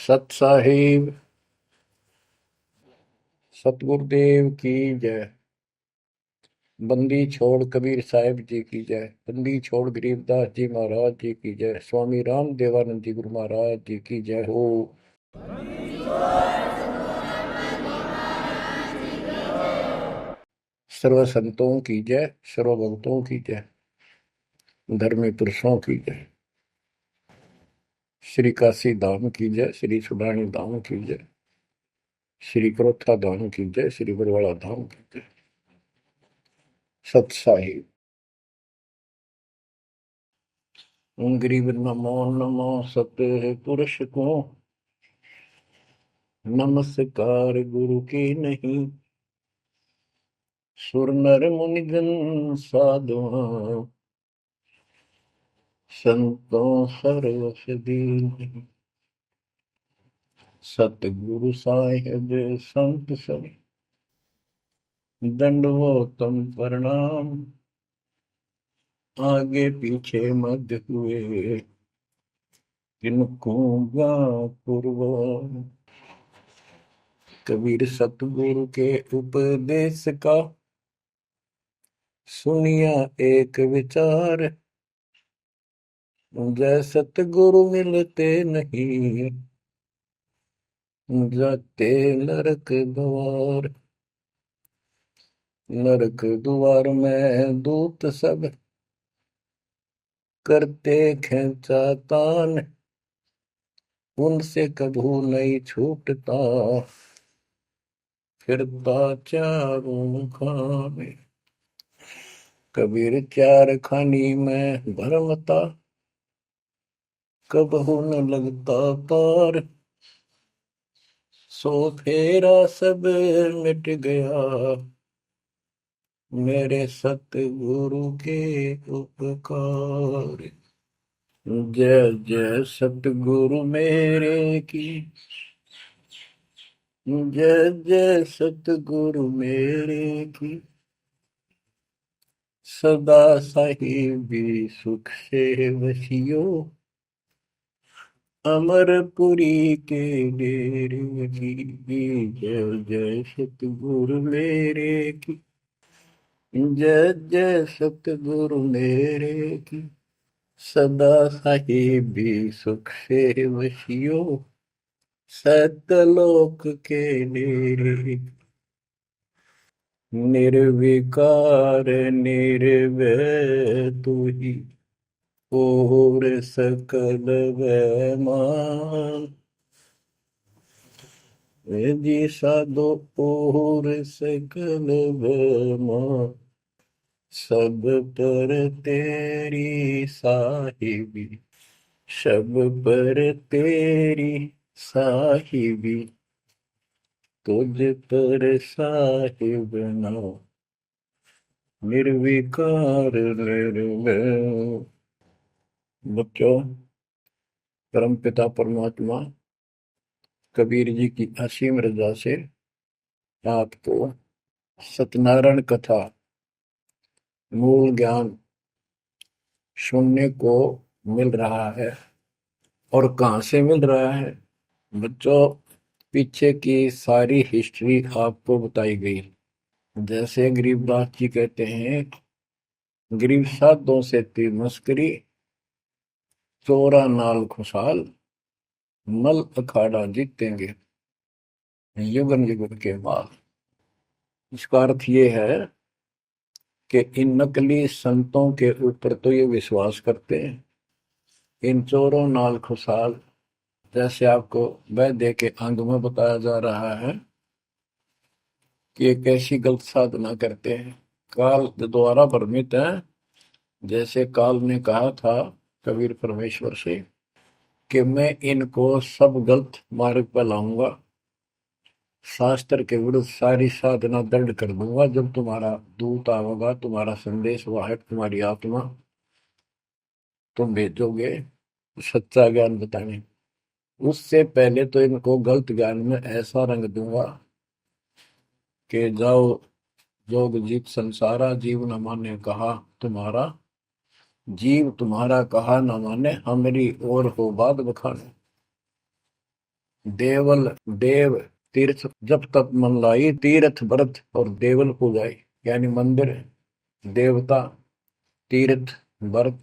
सत साहिब सतगुरुदेव की जय। बंदी छोड़ कबीर साहिब जी की जय। बंदी छोड़ गरीबदास जी महाराज जी की जय। स्वामी राम देवानंद जी गुरु महाराज जी की जय हो। सर्व संतों की जय, सर्व भक्तों की जय, धर्मी पुरुषों की जय। श्री काशी धाम की जय, श्री सुडानी धाम की जय, श्री क्रोथा धाम की जय, श्री बरवाड़ा धाम की जय। सत साहिब गरीब नमो नमो सत पुरुष को, नमस्कार गुरु की नहीं। सुर नर मुनिजन साधुआ, संतों सर्वस दीन। सतगुरु साहिब संत सब, दंडवतम प्रणाम। आगे पीछे मध्य हुए, किनको पूर्व। कबीर सतगुरु के उपदेश का, सुनिया एक विचार। जय सतगुरु मिलते नहीं, जाते नरक द्वार। नरक द्वार में दूत सब, करते खेचातान। उनसे कभू नहीं छूटता, फिरता चारों खाने। कबीर चार खानी में भरमता, कबहू न लगता पार। सो फेरा सब मिट गया, मेरे सतगुरु के उपकार। जय जय सतगुरु मेरे की, जय जय सतगुरु मेरे की। सदा साहिबी सुख से वसियो, अमरपुरी के डेरे की। जय जय सतगुरु मेरे की, जय जय सतगुरु मेरे की। सदा साहिबी सुख से वसियो, सतलोक के डेरे। निर्विकार निर्भय तू ही, और सकल वैमान। जी साधो और सकल वैमान। सब पर तेरी साहिबी, सब पर तेरी साहिबी। तुझ पर साहिब नाम, निर्विकार निर्भय। बच्चों, परमपिता परमात्मा कबीर जी की असीम रजा से आपको सत्यनारायण कथा मूल ज्ञान सुनने को मिल रहा है। और कहाँ से मिल रहा है बच्चों? पीछे की सारी हिस्ट्री आपको बताई गई। जैसे गरीबदास जी कहते हैं, गरीब साधों से ती मस्करी, चोरा नाल खुशहाल, मल अखाड़ा जीतेंगे युगन युग के बाद। इसका अर्थ ये है कि इन नकली संतों के ऊपर तो ये विश्वास करते हैं, इन चोरों नाल खुशहाल। जैसे आपको वैद्य के अंग में बताया जा रहा है कि एक ऐसी गलत साधना करते हैं, काल द्वारा भ्रमित है। जैसे काल ने कहा था कबीर परमेश्वर से कि मैं इनको सब गलत मार्ग पर लाऊंगा, शास्त्र के विरुद्ध सारी साधना दंड कर दूंगा। जब तुम्हारा दूत आवेगा, तुम्हारा संदेश वाहक, तुम्हारी आत्मा, तुम भेजोगे सच्चा ज्ञान बताने, उससे पहले तो इनको गलत ज्ञान में ऐसा रंग दूंगा कि जाओ जोग जीत संसारा, जीव न माने कहा तुम्हारा। जीव तुम्हारा कहा न माने, हमारी ओर हो बात बखाने। देवल देव तीर्थ जब तप मन लाई, तीर्थ व्रत और देवल पूजाई। यानी मंदिर, देवता, तीर्थ, व्रत,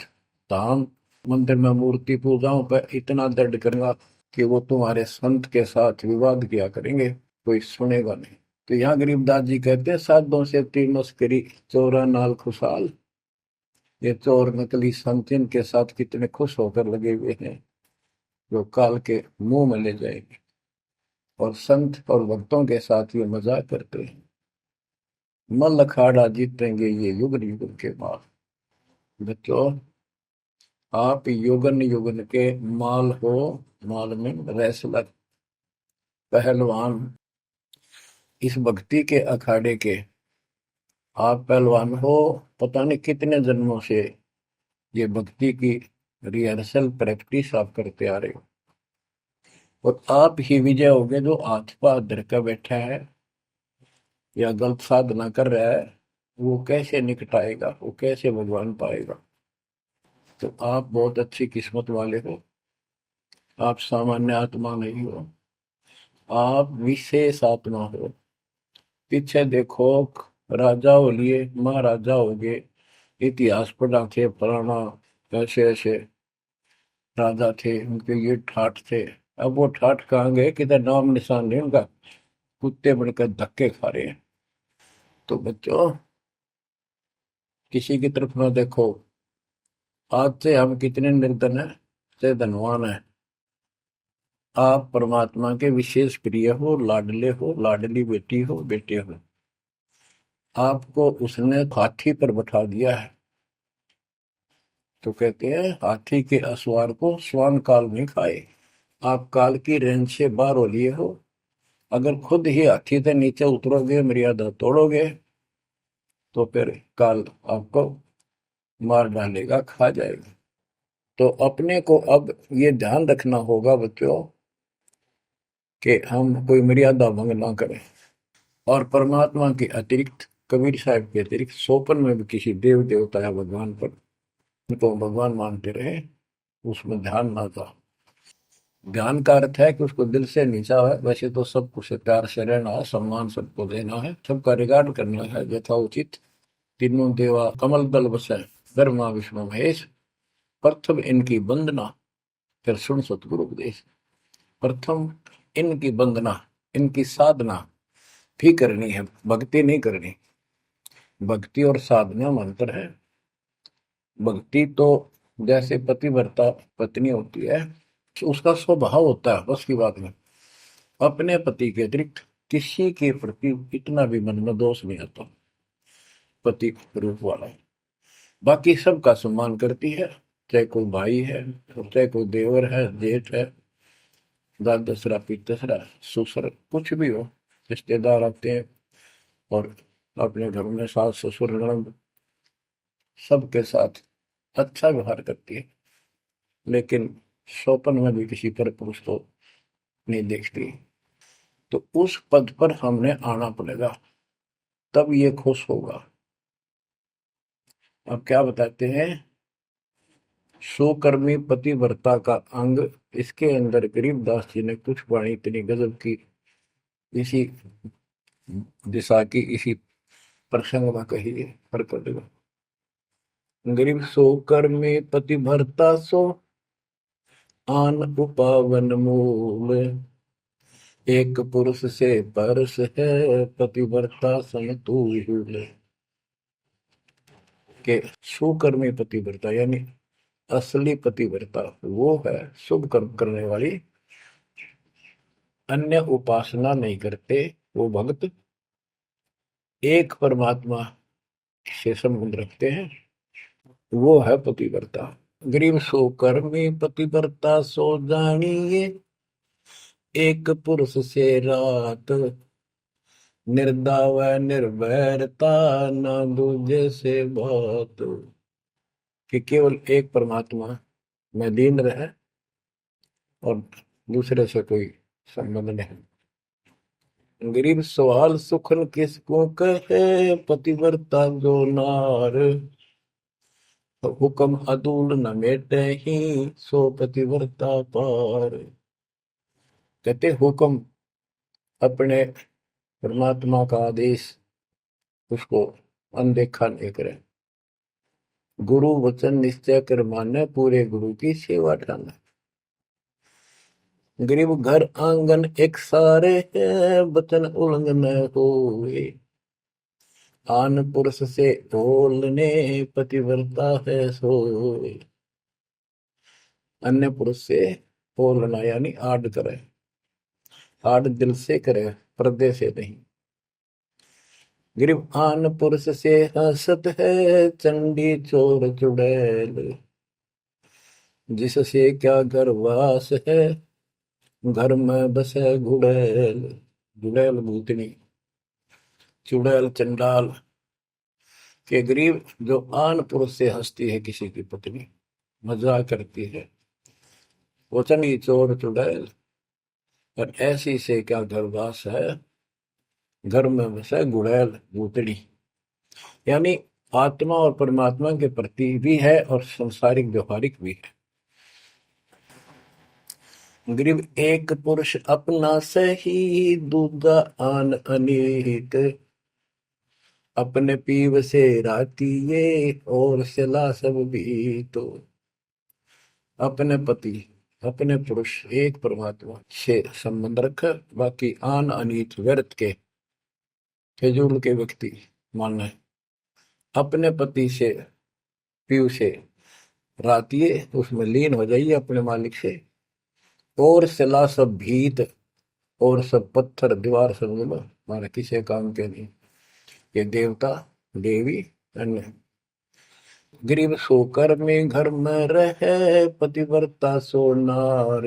धाम। मंदिर में मूर्ति पूजाओं पर इतना दृढ़ करूंगा कि वो तुम्हारे संत के साथ विवाद किया करेंगे, कोई सुनेगा नहीं। तो यहाँ गरीबदास जी कहते हैं, साधों से तीर मस्करी, चोरा नाल खुशहाल। ये चोर नकली संत इनके साथ कितने खुश होकर लगे हुए हैं, जो काल के मुंह में ले जाएंगे। और संत और भक्तों के साथ ये मजाक करते हैं। मल अखाड़ा जीतेंगे ये युग युग के बाद। बच्चों, आप युगन युगन के माल हो, माल में रेसलर, पहलवान, इस भक्ति के अखाड़े के आप पहलवान हो। पता नहीं कितने जन्मों से ये भक्ति की रिहर्सल प्रैक्टिस आप करते आ रहे हो, और आप ही विजय होगे। जो हाथ पर धर कर बैठा है या गलत साधना कर रहा है, वो कैसे निकटाएगा, वो कैसे भगवान पाएगा। तो आप बहुत अच्छी किस्मत वाले हो। आप सामान्य आत्मा नहीं हो, आप विशेष आत्मा हो। पीछे देखो, राजा हो लिए, महाराजा हो गए, इतिहास पढ़ा थे, फलाना ऐसे ऐसे राजा थे, उनके ये ठाठ थे। अब वो ठाठ कहाँ गए, किधर नाम निशान नहीं उनका। कुत्ते बनकर धक्के खा रहे हैं। तो बच्चों, किसी की तरफ ना देखो। आज से हम कितने निर्धन है से धनवान है। आप परमात्मा के विशेष प्रिय हो, लाडले हो, लाडली बेटी हो, बेटे हो। आपको उसने हाथी पर बैठा दिया है। तो कहते हैं, हाथी के असवार को श्वान काल में खाए। आप काल की रेंज से बाहर हो लिए हो। अगर खुद ही हाथी से नीचे उतरोगे, मर्यादा तोड़ोगे, तो फिर काल आपको मार डालेगा, खा जाएगा। तो अपने को अब ये ध्यान रखना होगा बच्चों, कि हम कोई मर्यादा भंग ना करें। और परमात्मा के अतिरिक्त, कबीर साहब के अतिरिक्त सोपन में भी किसी देव देवता या भगवान पर उनको भगवान मानते रहे, उसमें ध्यान ना था। ध्यान का अर्थ है कि उसको दिल से नीचा है। वैसे तो सब कुछ प्यार से रहना है, सम्मान सबको देना है, सबका रिगार्ड करना है यथाउचित। तीनों देवा कमल दल बसे, ब्रह्मा विष्णु महेश। प्रथम इनकी वंदना, फिर सुन सतगुरु उपदेश। प्रथम इनकी वंदना, इनकी साधना भी करनी है, भक्ति नहीं करनी। भक्ति और साधना में अंतर है। भक्ति तो जैसे पतिव्रता पत्नी होती है, उसका स्वभाव होता है, बस की बात नहीं। अपने पति के अतिरिक्त किसी के प्रति इतना भी मन में दोष नहीं आता। पति रूप वाला, बाकी सबका सम्मान करती है, चाहे कोई भाई है, चाहे कोई देवर है, जेठ है, दाद दसरा, पितसरा, ससुर, कुछ भी हो। रिश्तेदार आते हैं और अपने घर में सास ससुर ननद सबके साथ अच्छा व्यवहार करती है। लेकिन स्वपन में भी किसी पर पुरुष को नहीं देखती। तो उस पद पर हमने आना पड़ेगा, तब ये खुश होगा। अब क्या बताते हैं, सुकर्मी पतिव्रता का अंग। इसके अंदर गरीबदास जी ने कुछ वाणी इतनी गजब की, इसी दिशा की, इसी प्रसंग में कही है। गरीब सो कर्मी पतिव्रता सो, आन उपावन मूल। एक पुरुष से परस है, पतिव्रता समतूल। के सुकर्मी पतिव्रता यानी असली पतिव्रता वो है, शुभ कर्म करने वाली, अन्य उपासना नहीं करते वो भक्त, एक परमात्मा से संबंध रखते हैं, वो है पतिव्रता। गरीब सो कर्मी पतिव्रता सो जानिए, एक पुरुष से रात। निर्दाव निर्भरता, न दूजे से बात। कि केवल एक परमात्मा में लीन रहे और दूसरे से कोई संबंध नहीं। गरीब सवाल सुखन किसको कहे, पतिव्रता जो नार। हुक्म अदूल न मेटे ही, सो पतिव्रता पार। कहते हुक्म अपने परमात्मा का आदेश उसको अनदेखा नहीं करे। गुरु वचन निश्चय कर माने, पूरे गुरु की सेवा ठाना। गरीब घर आंगन एक सारे है, वचन उल्लंघन होए। आन पुरुष से बोलने पतिव्रता है सोए। अन्य पुरुष से बोलना यानी आड़ करे, आड़ दिल से करे, पर्दे से नहीं। गरीब आन पुरुष से हंसत है, चंडी चोर चुड़ैल। जिससे क्या गर्वास है, घर में बसे गुड़ैल। गुड़ैल भूतनी, चुड़ैल चंडाल। के गरीब जो आन पुरुष से हंसती है, किसी की पत्नी मजाक करती है, वो चंडी चोर चुड़ैल। और ऐसी से क्या गर्वास है, घर में बसे गुड़ैल भूतनी। यानी आत्मा और परमात्मा के प्रति भी है और संसारिक व्यवहारिक भी है। गरीब एक पुरुष अपना सही, दूजा आन अनेक। अपने पीव से रातिये, और सिला सब भी तो। अपने पति, अपने पुरुष एक परमात्मा से संबंध रखकर, बाकी आन अनीत व्यर्थ के फिजूल के व्यक्ति मानना है। अपने पति से, पीव से रातिये, उसमें लीन हो जाइए अपने मालिक से। और सिला सब भीत, और सब पत्थर दीवार सब हमारे किसी काम के नहीं। ये देवता देवी अन्य। गरीब सोकर में घर में रहे, पतिव्रता सोनार।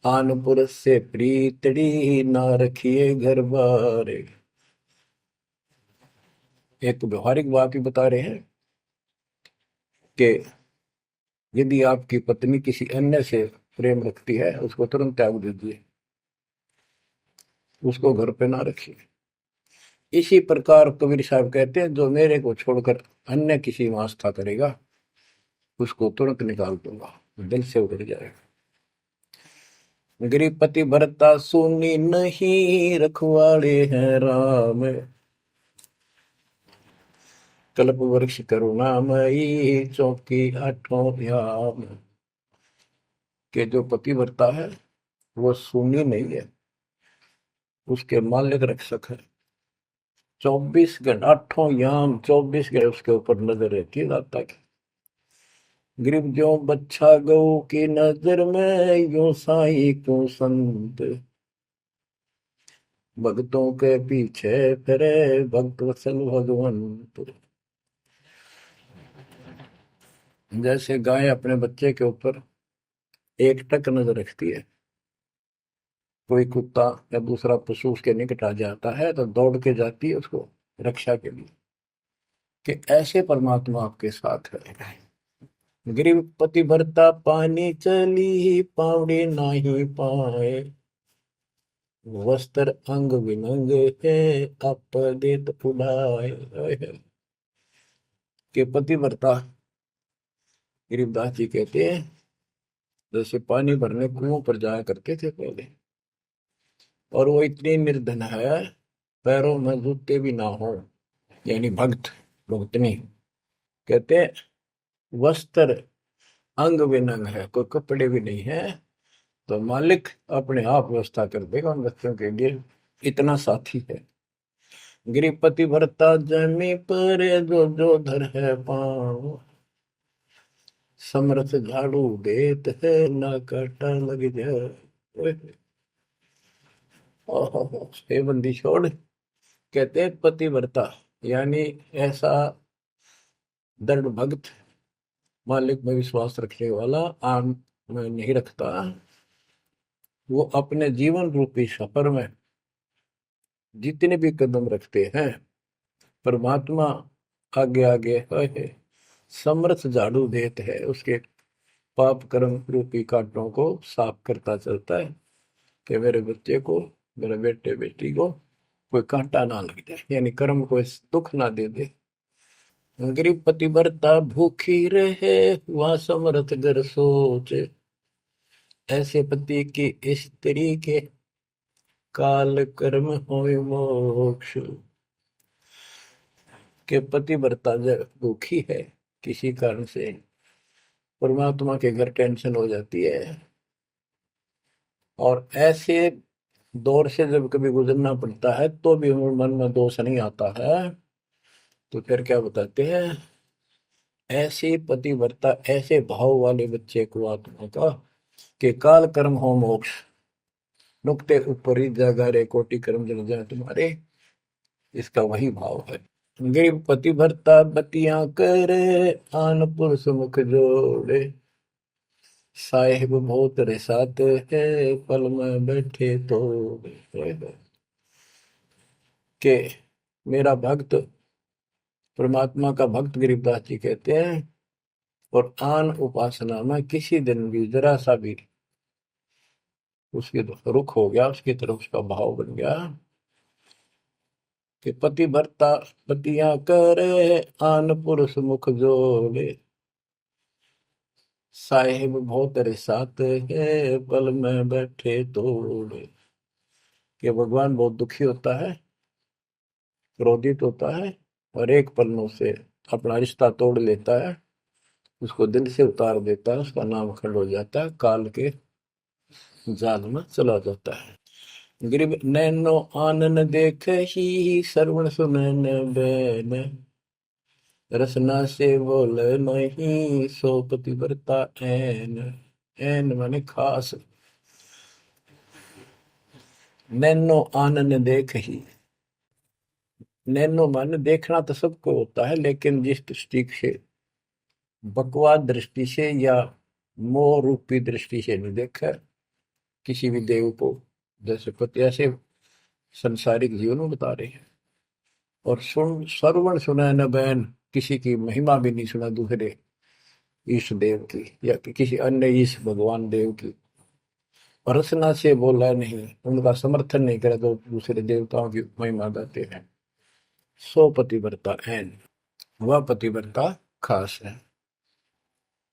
आन पुरुष से प्रीतड़ी, ना रखिए घर बार। एक व्यवहारिक बात भी बता रहे हैं कि यदि आपकी पत्नी किसी अन्य से प्रेम रखती है, उसको तुरंत त्याग दीजिए, उसको घर पे ना रखिए। इसी प्रकार कबीर साहब कहते हैं, जो मेरे को छोड़कर अन्य किसी में आस्था करेगा, उसको तुरंत निकाल दूंगा, दिल से उतर जाएगा। गरीब पति भरता सुनी नहीं, रखवाड़े हैं राम। कल्प वृक्ष करुणामयी, चौकी आठों याम। के जो पति भरता है वो सुनी नहीं है, उसके मालिक रक्षक है। 24 घंटे, आठों याम 24 घंटे उसके ऊपर नजर रहती है दाता की। गरीब जो बच्चा गौ की नजर में, यूं साई को संत। भक्तों के पीछे फिरे, भक्त वत्सल भगवंत। जैसे गाय अपने बच्चे के ऊपर एक टक नजर रखती है, कोई कुत्ता या दूसरा पशु उसके निकट आ जाता है तो दौड़ के जाती है उसको रक्षा के लिए, कि ऐसे परमात्मा आपके साथ है। गरीब पति भरता पानी चली, पावड़ी नाही पाए। वस्त्र अंग विनंग है, आप देत उड़ाए। के पति भरता गरीबदास जी कहते हैं, जैसे पानी भरने कुओं पर जाया करते थे पहले, और वो इतनी निर्धन है, पैरों में जूते भी ना हो, यानी भक्त भक्तनी। कहते हैं वस्त्र अंग विनंग है, कोई कपड़े भी नहीं है, तो मालिक अपने आप व्यवस्था कर देगा उन बच्चों के लिए, इतना साथी है। गिरिपति भरता जमी पर, जो जो धर है पाँव। समरथ झाड़ू देत है, ना काटा लग जाए। हे बंदी छोड़, कहते हैं पतिव्रता यानी ऐसा दृढ़ भक्त, मालिक में विश्वास रखने वाला, आम में नहीं रखता। वो अपने जीवन रूपी सफर में जितने भी कदम रखते हैं, परमात्मा आगे आगे है, समर्थ झाड़ू देते है, उसके पाप कर्म रूपी कांटों को साफ करता चलता है, कि मेरे बच्चे को, मेरे बेटे बेटी को कोई कांटा ना लग जाए, यानी कर्म को दुख ना दे दे। गरीब पतिव्रता भूखी रहे, वह समर्थ घर सोच। ऐसे पति की स्त्री के काल कर्म होय मोक्ष। के पतिव्रता जब दुखी है किसी कारण से, परमात्मा के घर टेंशन हो जाती है, और ऐसे दौर से जब कभी गुजरना पड़ता है तो भी मन में दोष नहीं आता है, तो फिर क्या बताते हैं, ऐसे पतिव्रता ऐसे भाव वाले बच्चे को आत्मा का कि काल कर्म हो मोक्ष, नुक्ते ऊपर ही जागा रे कोटि कर्म जल जाए तुम्हारे, इसका वही भाव है। गरीब पतिव्रता बतियां करे, आन पुरुष मुख जोड़े, साहेब बहुत रिसाते है, पल में बैठे तो के मेरा भक्त, परमात्मा का भक्त गरीबदास जी कहते हैं, और आन उपासना में किसी दिन भी जरा सा भी उसके रुख हो गया, उसकी तरफ उसका भाव बन गया कि पतिव्रता पतियां करे, आन पुरुष मुख जोड़े, साहेब बहुत रिसाते है, पल में बैठे तोड़े। कि भगवान बहुत दुखी होता है, क्रोधित होता है, और एक पल में उसे अपना रिश्ता तोड़ लेता है, उसको दिल से उतार देता है, उसका नाम खंड हो जाता है, काल के जाल में चला जाता है। गरीब नैनो आनन देख ही, श्रवण सुनन बैन, रसना से बोल नहीं, सो पतिव्रता ऐन। ऐन माने खास। नैनो आनन देख ही, नैनो माने देखना तो सबको होता है, लेकिन जिस दृष्टि से, बकवाद दृष्टि से या मोह रूपी दृष्टि से नहीं देखा किसी भी देव को, जैसे पति ऐसे संसारिक जीवन में बता रहे हैं। और सुन श्रवण सुना न बैन, किसी की महिमा भी नहीं सुना दूसरे ईश देव की या किसी अन्य ईश भगवान देव की, और रसना से बोला नहीं, उनका समर्थन नहीं करे तो दूसरे देवताओं की महिमा गाते हैं। सो पतिव्रता ऐन, वह पतिव्रता खास है।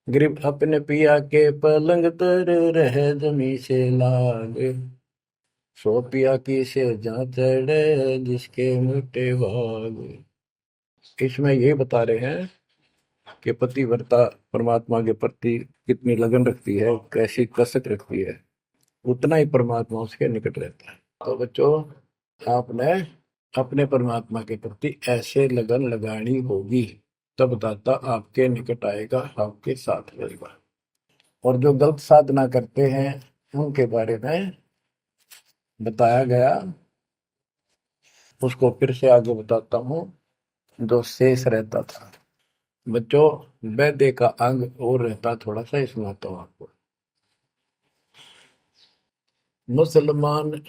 गरीब अपने पिया के पलंग तर रह जमी से लागे, सो पिया की से जहाँ चढ़े, जिसके मिटे भाग। इसमें ये बता रहे हैं कि पतिव्रता परमात्मा के प्रति कितनी लगन रखती है, कैसी कसक रखती है, उतना ही परमात्मा उसके निकट रहता है। तो बच्चों, आपने अपने परमात्मा के प्रति ऐसे लगन लगानी होगी, तब दाता आपके निकट आएगा, आपके साथ रहेगा। और जो गलत साधना करते हैं उनके बारे में बताया गया, उसको फिर से आगे बताता हूँ। जो शेष रहता था बच्चों, वैद्य का अंग और रहता थोड़ा सा, इसमें आता हूँ आपको। मुसलमान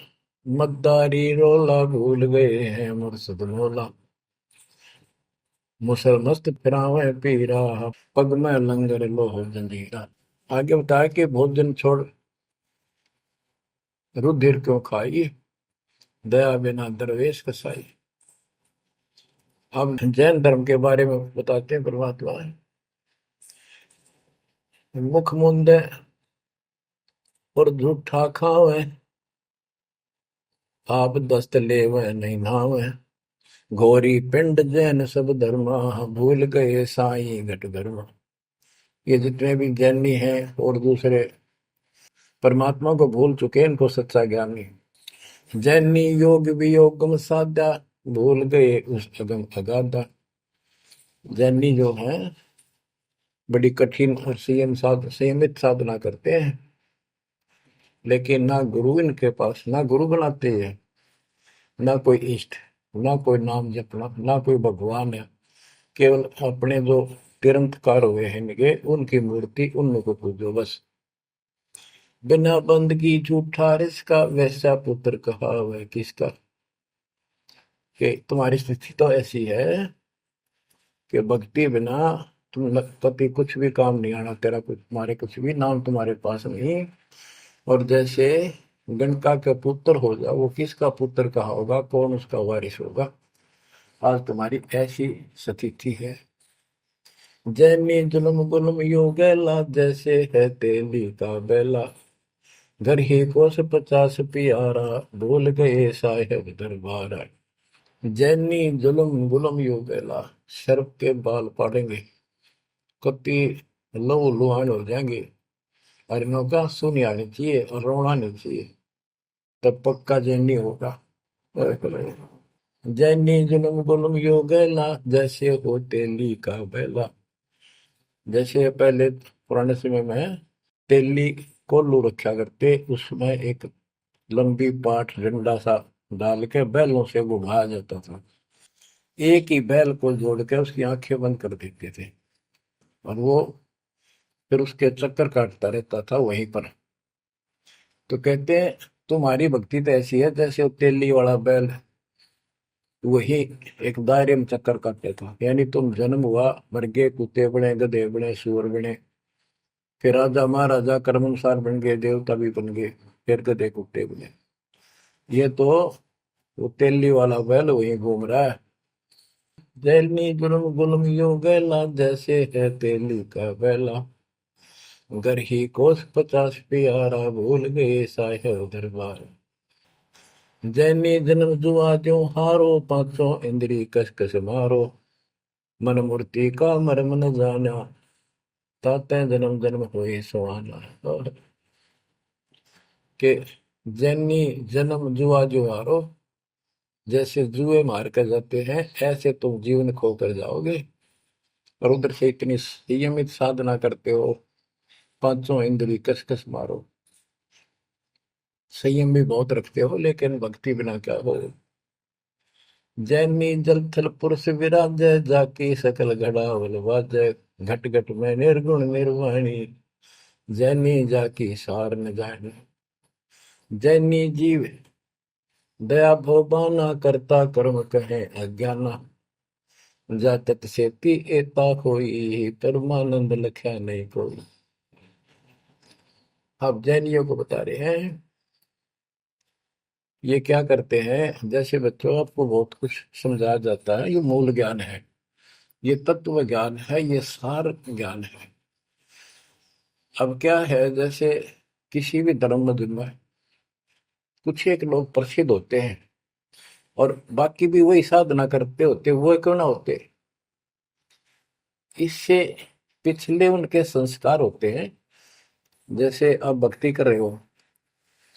मद्दारी रोला, भूल गए हैं मुर्शद मौला, मुसलमस्त फिरावे पीरा, पग में लंगर लोह जंजीरा। आगे बताया कि भोजन छोड़ रुधिर क्यों खाई, दया बिना दरवेश कसाई। अब जैन धर्म के बारे में बताते हैं परमात्मा। मुख मुंदे और झूठा खावे, आप दस्त लेवे नहीं नावे, घोरी पिंड जैन सब धर्मा, भूल गए साई घट धर्मा। ये जितने भी जैनी हैं और दूसरे परमात्मा को भूल चुके, इनको सच्चा ज्ञान नहीं। जैनी योग वियोगम साधा, भूल गए उस अगम अगाधा। जैनी जो है बड़ी कठिन और संयमित साधना करते हैं, लेकिन ना गुरु इनके पास, ना गुरु बनाते हैं, ना कोई इष्ट, ना कोई नाम जपना, ना कोई भगवान है। केवल अपने जो तिरंतकार हुए हैं इनके, उनकी मूर्ति, उनको पूजो बस। बिना बंदगी झूठा रिसका, वैसा पुत्र कहा वह किसका। कि तुम्हारी स्थिति तो ऐसी है कि भक्ति बिना तुम कभी कुछ भी काम नहीं आना, तेरा कुछ, तुम्हारे कुछ भी नाम तुम्हारे पास नहीं। और जैसे गणका का पुत्र हो जा, वो किसका पुत्र कहा होगा, कौन उसका वारिस होगा। आज तुम्हारी ऐसी स्थिति है। जैनी जुल्म गुल्म यो गैला, जैसे है तेली का बेला, घर ही कोस 50 प्यारा, भूल गए साहेब दरबारा। जैनी जुलम गुलम यो गैला, शर्फ के बाल पाड़ेंगे, कति लहू लुहान हो जाएंगे। और इनका सुनी आनी चाहिए और रोना नहीं चाहिए, तब पक्का जैनी होगा। जैनी जुलम गुलम यो गैला, जैसे हो तेली का बैला। जैसे पहले पुराने समय में तेली कोल्लू रखा करते, उसमें एक लंबी पाठ डंडा सा डाल के बैलों से घुमाया जाता था। एक ही बैल को जोड़ के उसकी आंखें बंद कर देते थे और वो फिर उसके चक्कर काटता रहता था वहीं पर। तो कहते हैं तुम्हारी भक्ति तो ऐसी है जैसे वो तेली वाला बैल वही एक दायरे में चक्कर काटता था। यानी तुम जन्म हुआ, मर गए, कुत्ते बने, गधे बने, सूअर बने, फिर राजा महाराजा कर्मानुसार बन गए, देवता भी बन गए, फिर गधे कुत्ते बने। ये तो वो तेली वाला बैल वही घूम रहा है। जैनी जुलम गुलम यो गैला, जैसे है तेली का बैला। घर ही कोस 50 प्यारा, भूल गए साहेब दरबार। जैनी जन्म जुआ जो हारो, पांचों इंद्री कस कस मारो। मन मूर्ति का मर्म न जाना, ताते जन्म जन्म हुई सुहाना। और के जैनी जन्म जुआ जो हारो, जैसे जुए मार कर जाते हैं ऐसे तुम जीवन खो कर जाओगे। और उधर से इतनी संयमित साधना करते हो, पांचों इंद्री कस कस मारो, संयम भी बहुत रखते हो, लेकिन भक्ति बिना क्या हो। जैनी जल थल पुरुष विराजय, जाकी सकल घड़ावल वाजय। घट घट में निर्गुण निर्वाणी, जैनी जाकी सार न जानी। जैनी जीव दया भोबाना, करता कर्म कहे अज्ञाना। जातत सेती एता कोई, परमानंद लख्या नहीं कोई। अब जैनियों को बता रहे हैं ये क्या करते हैं। जैसे बच्चों आपको बहुत कुछ समझाया जाता है, ये मूल ज्ञान है, ये तत्व ज्ञान है, ये सार ज्ञान है। अब क्या है, जैसे किसी भी धर्म मत में कुछ एक लोग प्रसिद्ध होते हैं और बाकी भी वही साधना करते होते, वो क्यों ना होते। इससे पिछले उनके संस्कार होते हैं। जैसे आप भक्ति कर रहे हो,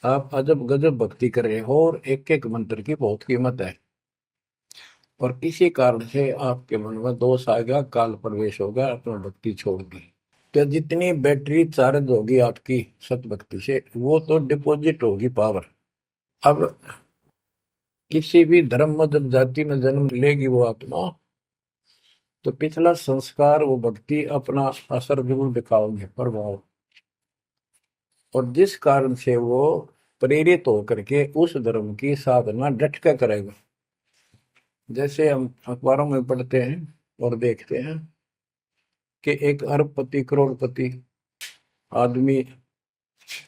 आप अजब गजब भक्ति कर रहे हो और एक एक मंत्र की बहुत कीमत है, और किसी कारण से आपके मन में दोष आ गया, काल प्रवेश होगा, अपना भक्ति छोड़ दी, तो जितनी बैटरी चार्ज होगी आपकी सत भक्ति से, वो तो डिपॉजिट होगी पावर। अब किसी भी धर्म मत जाति में जन्म लेगी वो आत्मा, तो पिछला संस्कार वो भक्ति अपना असर जरूर दिखाओगे, प्रभाव। और जिस कारण से वो प्रेरित होकर के उस धर्म की साधना डट कर करेगा। जैसे हम अखबारों में पढ़ते हैं और देखते हैं कि एक अरबपति करोड़पति आदमी,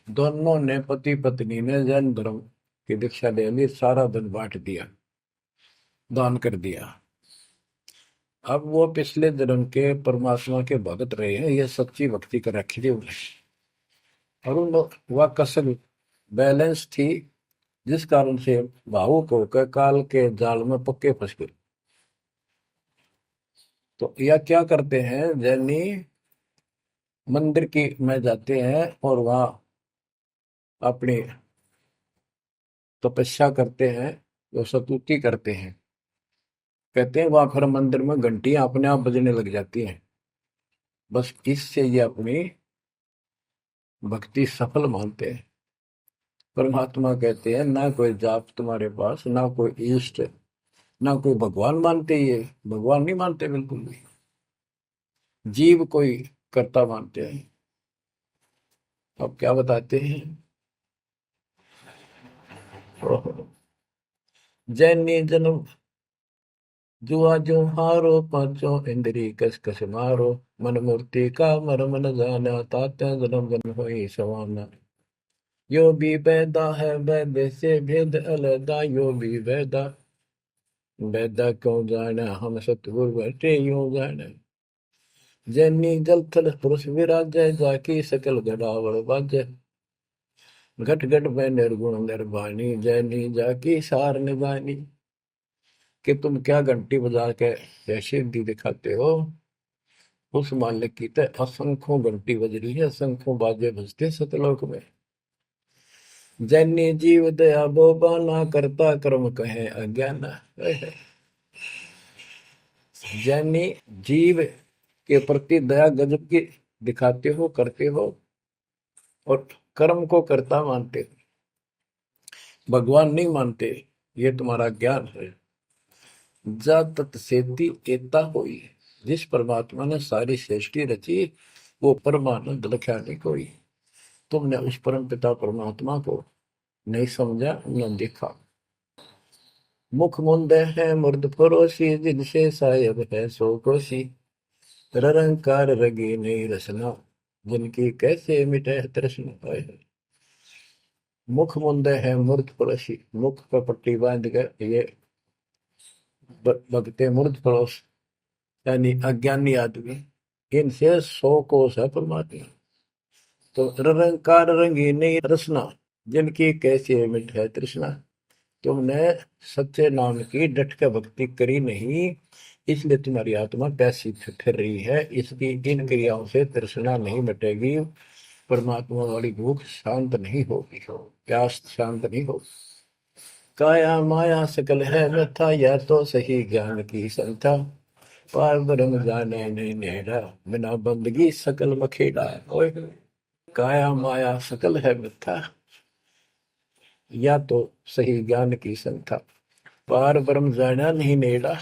दोनों ने पति पत्नी ने जैन धर्म की दीक्षा ले ली, सारा धन बांट दिया, दान कर दिया। अब वो पिछले जन्म के परमात्मा के भगत रहे हैं, ये सच्ची भक्ति कर रखी थी उन्हें, और उन वह कसर बैलेंस थी, जिस कारण से भावुक होकर काल के जाल में पक्के फंस गए। तो यह क्या करते हैं, जैनी मंदिर की में जाते हैं और वहां अपनी तपस्या करते हैं, तो स्तुति करते हैं। कहते हैं वहां फिर मंदिर में घंटियां अपने आप बजने लग जाती हैं। बस इससे ये अपनी भक्ति सफल मानते हैं। परमात्मा कहते हैं ना कोई जाप तुम्हारे पास, ना कोई इष्ट, ना कोई भगवान मानते, ये भगवान नहीं मानते बिल्कुल भी, जीव कोई कर्ता मानते हैं। अब क्या बताते हैं, जैनी जन्म जुआ जो हारो, पांचों इंद्री कस कस मारो। मन मूर्ति का मर्म न जाना, ताते जन्म जन्म होई सवाना। यो भी पैदा है वैद से भेद अलगा, यो भी वैदा वैदा क्यों जाना, हम सतगुरु बैठे यूं जाना। जैनी जल थल पुरुष विराजय, जाकी सकल गड़ावड़ बाजय। घट घट में निर्गुण निर्वाणी, जैनी जाकी सार निभानी। कि तुम क्या घंटी बजा के जैसे दी दिखाते हो, उस मालिक की तो असंख्यों घंटी बज रही है, असंख्यों बाजे बजते सतलोक में। जैनी जीव दया बोबाना, करता कर्म कहे अज्ञान। जैनी जीव के प्रति दया गजब की दिखाते हो, करते हो, और कर्म को कर्ता मानते हो, भगवान नहीं मानते। ये तुम्हारा ज्ञान है। जा तत्सेती एता होई, जिस परमात्मा ने सारी सृष्टि रची, वो परमानंद लख्या नहीं कोई। तुमने उस परम पिता परमात्मा को नहीं समझा, न देखा। मुख मुंदे है मुर्द फरोशी, जिनसे सायब है सो कोशी। निरंकार रगी नहीं रसना, जिनकी कैसे मिटे तृष्णा है। मुख मुंदे है मुर्द फरोशी, मुख पर पट्टी बांध कर ये भगते मूर्ध पड़ोस, यानी अज्ञानी आदमी, इनसे 100 कोस है परमात्मा। तो निरंकार रंगीनी रसना, जिनकी कैसी मिट है तृष्णा। तुमने सच्चे नाम की डट के भक्ति करी नहीं, इसलिए तुम्हारी आत्मा पैसी फिर रही है। इसकी इन क्रियाओं से तृष्णा नहीं मिटेगी, परमात्मा वाली भूख शांत नहीं होगी, प्यास शांत नहीं होगी। काया माया सकल है मिथ्या, यह तो सही ज्ञान की संथा। पार ब्रह्म जाने नहीं नेड़ा, बिना बंदगी सकल मखेड़ा। ओए, काया माया सकल है मिथ्या, या तो सही ज्ञान की संथा। पार ब्रह्म जाना नहीं नेड़ा,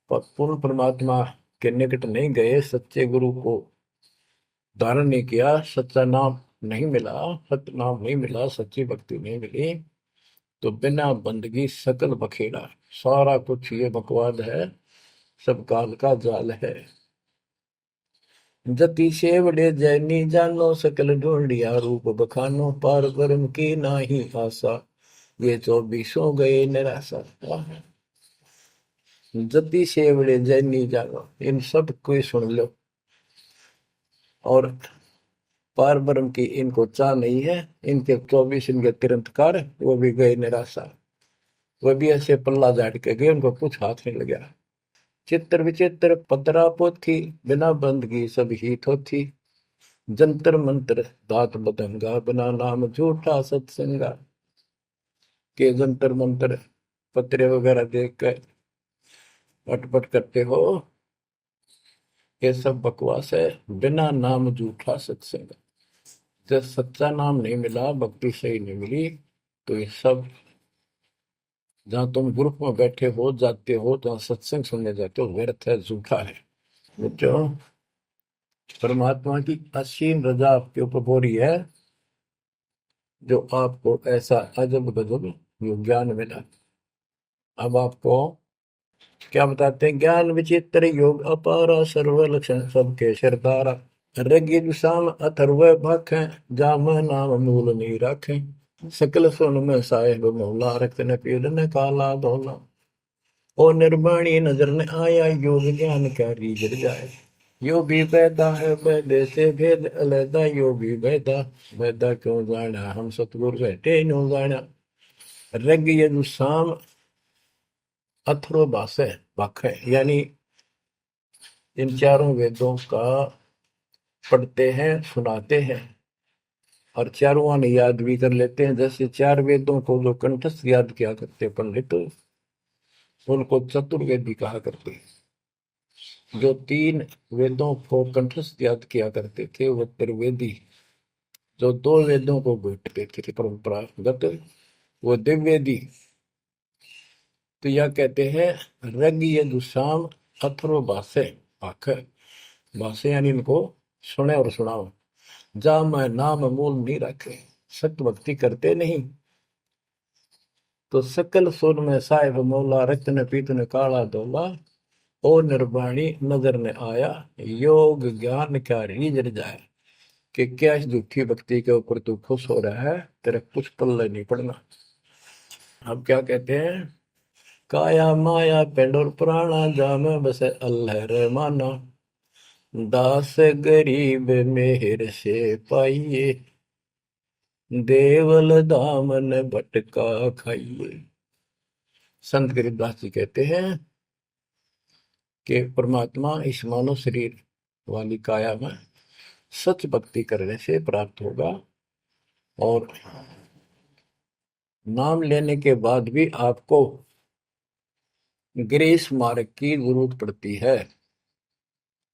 पूर्ण परमात्मा के निकट नहीं गए, सच्चे गुरु को धारण नहीं किया, सच्चा नाम नहीं मिला, सत्य नाम नहीं मिला, सच्ची भक्ति नहीं मिली, तो बिना बंदगी सकल बखेड़ा। सारा कुछ ये बकवाद है, सब काल का जाल है। जति सेवड़े जैनी जानो, सकल ढूंढिया रूप बखानो। पार ब्रह्म की नाही आशा, ये 24 गए निराशा। जति सेवड़े जैनी जानो, इन सब को सुन लो। और पार ब्रह्म की इनको चाह नहीं है, इनके 24 इनके तिरंतकार, वो भी गए निराशा। वो भी ऐसे पल्ला झाड़ के गए, उनको कुछ हाथ नहीं लगा। चित्र विचित्र पतरा पोथी, बिना बंदगी सब ही थोथी। जंतर मंत्र दात बदंगा, बिना नाम झूठा सत्संगा। के जंतर मंत्र पत्रे वगैरह देख कर अटपट करते हो, ये सब बकवास है। बिना नाम झूठा सत्संग, जब सच्चा नाम नहीं मिला, भक्ति सही नहीं मिली, तो ये सब, जहां तुम ग्रुप में बैठे हो, जाते हो, जहां सत्संग सुनने जाते हो, व्यर्थ है, झूठा है। जो परमात्मा की असीम रजा आपके ऊपर हो रही है, जो आपको ऐसा अजब गजब जो ज्ञान मिला। अब आपको क्या बताते हैं? ज्ञान विचित्र योग अपारा, सर्व लक्षण सबके सरदारा। ऋग्वेद साम अथर्व भाखें, जाम नाम मूल नहीं राखें। सकल सुन में साहेब मौला, रक्त न पीड़ न काला धोला। ओ निर्वाणी नजर न आया, योग ज्ञान का रीझ जाए। यो भी वैदा है वैदे से भेद अलैदा, यो भी वैदा वैदा क्यों जाना, हम सतगुरु बैठे नो जाना। ऋग यजु साम अथर्व भाषा भाख है, यानी इन चारों वेदों का पढ़ते हैं, सुनाते हैं, और चारों आने याद भी कर लेते हैं। जैसे 4 वेदों को जो कंठस्थ याद किया करते पंडित, उनको चतुर्वेदी कहा करते हैं। जो 3 वेदों को कंठस्थ याद किया करते थे, वो त्रिवेदी। जो 2 वेदों को बैठते थे परंपरागत, वो दिव्यवेदी। तो यह कहते हैं रग यजु साम अथर्व भाषे भाख, भाषे यानी इनको सुने और सुनाओ। जा मैं नाम मूल नहीं रखे, सत्य भक्ति करते नहीं, तो सकल सुर में साहिब मौला, रक्त न पीत न काला धोला। ओ निर्वाणी नजर ने आया, योग ज्ञान क्या रीझ जाए। कि क्या इस झूठी भक्ति के ऊपर तू खुश हो रहा है, तेरे कुछ पल्ले नहीं पड़ना। अब क्या कहते हैं? काया माया पेंड और पुराना, जाम बस अल्लाह रहमाना। दास गरीब मेहर से पाइए, देवल दामन भटका खाइए। संत गरीबदास जी कहते हैं कि परमात्मा इस मानव शरीर वाली काया में सच भक्ति करने से प्राप्त होगा, और नाम लेने के बाद भी आपको ग्रेस मार्ग की जरूरत पड़ती है।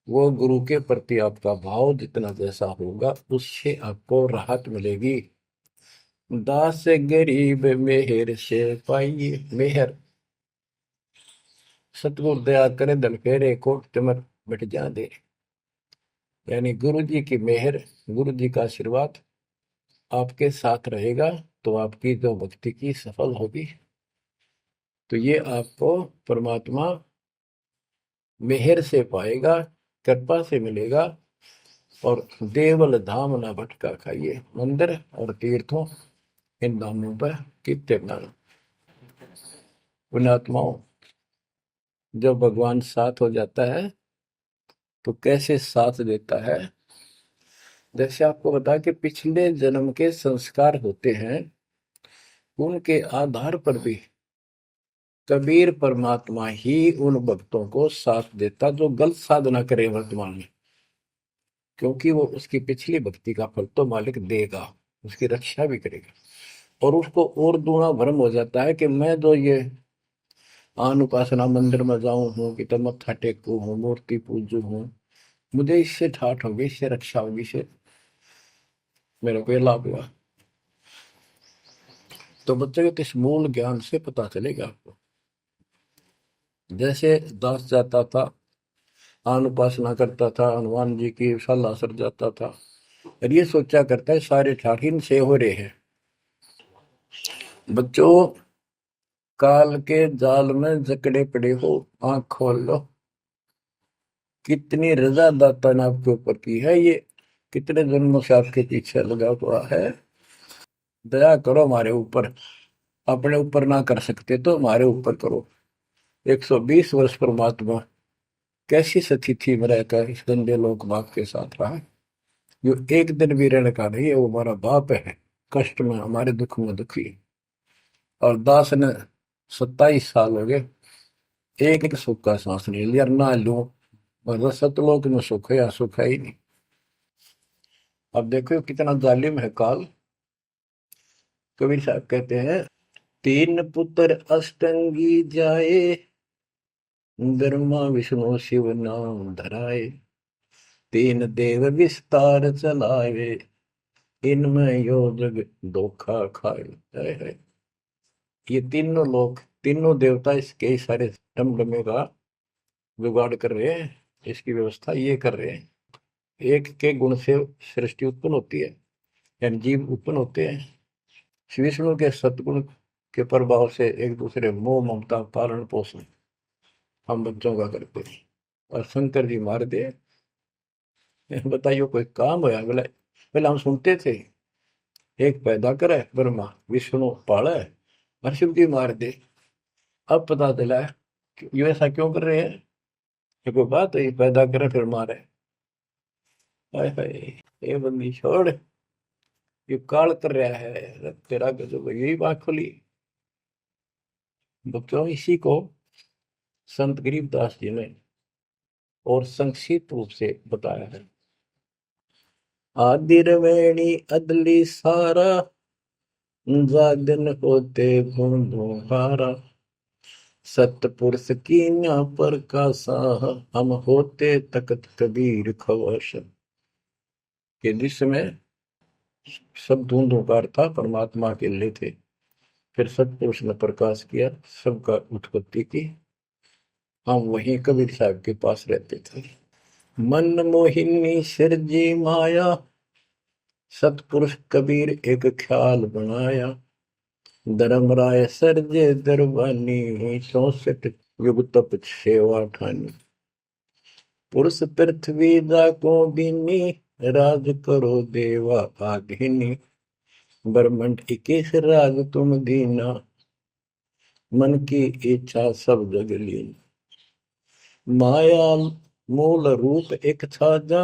वो गुरु के प्रति आपका भाव जितना जैसा होगा उससे आपको राहत मिलेगी। दास गरीब मेहर से पाइए। मेहर, सतगुरु दया करे दल फेरे कोट तिमर मिट जा दे। यानी गुरु जी की मेहर, गुरु जी का आशीर्वाद आपके साथ रहेगा तो आपकी जो भक्ति की सफल होगी। तो ये आपको परमात्मा मेहर से पाएगा, कृपा से मिलेगा। और देवल धाम ना भटका खाइए। मंदिर और तीर्थों, इन धामों पर कितने पुण्यात्माओं, जब भगवान साथ हो जाता है तो कैसे साथ देता है। जैसे आपको बता कि पिछले जन्म के संस्कार होते हैं, उनके आधार पर भी कबीर परमात्मा ही उन भक्तों को साथ देता जो गलत साधना करे वर्तमान में, क्योंकि वो उसकी पिछली भक्ति का फल तो मालिक देगा, उसकी रक्षा भी करेगा। और उसको और दूना भ्रम हो जाता है कि मैं जो ये आन उपासना मंदिर में जाऊं हूँ कि तो मत्था टेकू हूँ, मूर्ति पूजू हूँ, मुझे इससे ठाठ होगी, इससे रक्षा होगी, इससे मेरे को ये लाभ हुआ। तो बच्चे को इस मूल ज्ञान से पता चलेगा आपको। जैसे दास जाता था, आन उपासना करता था, हनुमान जी की सलाह सर जाता था, और ये सोचा करता है सारे ठाठ इनसे हो रहे हैं। बच्चों, काल के जाल में जकड़े पड़े हो, आंख खोल लो। कितनी रजा दाता ने आपके ऊपर की है, ये कितने जन्मों से आपके पीछे लगा हुआ है। दया करो हमारे ऊपर, अपने ऊपर ना कर सकते तो हमारे ऊपर करो। 120 वर्ष परमात्मा कैसी स्थिति में रहकर इस गंदे लोक बाप के साथ रहा। जो एक दिन भी रहने का नहीं है, वो हमारा बाप है, कष्ट में हमारे दुख में दुखी। और दास ने 27 साल हो गए, एक एक सुख का सांस नहीं लिया, ना लू। मतलब सतलोक में सुख है या सुख है ही नहीं। अब देखो कितना जालिम है काल। कबीर साहब कहते हैं, तीन पुत्र अष्टंगी जाए, ब्रह्मा विष्णु शिव नाम धराए, तीन देव विस्तार चलावे, इनमें यो जग धोखा खाए। है। ये तीनों लोग, तीनों देवता इसके सारे डमडमे का जुगाड़ कर रहे हैं, इसकी व्यवस्था ये कर रहे हैं। एक के गुण से सृष्टि उत्पन्न होती है, यानी जीव उत्पन्न होते हैं। श्री विष्णु के सतगुण के प्रभाव से एक दूसरे मोह ममता पालन पोषण हम बच्चों का करते हैं। और शंकर जी मार दे, बताइए कोई काम होया। बोला पहले हम सुनते थे, एक पैदा करे ब्रह्मा, विष्णु पाले, और शिव जी मार दे। अब पता चला है कि ये ऐसा क्यों कर रहे हैं। ये कोई बात है, ये पैदा करे फिर मारे। हाय हाय, ये बंदी छोड़, ये काल कर रहा है तेरा गजब। यही बात खुली बच्चों। इसी को संत गरीबदास जी ने और संक्षिप्त रूप से बताया है। आदिर अदली सारा, जागन होते भूंदो हारा, सतपुरुष की ना पर का साह, हम होते तकत कबीर खवाश। के जिसमें सब धुंधुकार था, परमात्मा के लिए थे। फिर सतपुरुष ने प्रकाश किया, सबका उत्पत्ति की। हम वहीं कबीर साहब के पास रहते थे। मन मोहिनी सिरजी माया, सतपुरुष कबीर एक ख्याल बनाया, धर्मराय सरजे दरबानी, 64 युग तप सेवा ठानी, पुरुष पृथ्वी जाको दीनी, राज करो देवा आघिनी, ब्रह्मंड 21 राज तुम दीना, मन की इच्छा सब जग लीन, माया मूल रूप एक था जा,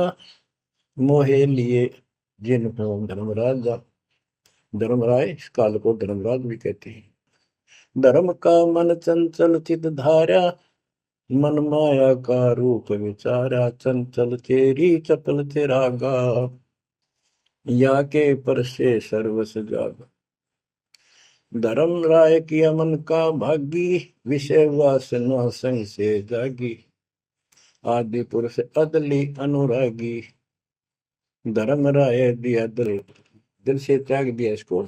मोहे लिए जिन हो धर्मराजा। धर्मराय, इस काल को धर्मराज भी कहते हैं। धर्म का मन चंचल चित धारा, मन माया का रूप विचारा, चंचल तेरी चपल तेरा गा, या के पर से सर्वस जाग। धर्म राय किया मन का भागी, विषय वासना संग से जागी, आदि पुरुष अदली अनुरागी। धर्म राय दिया दिल, दिल से त्याग दिया इसको।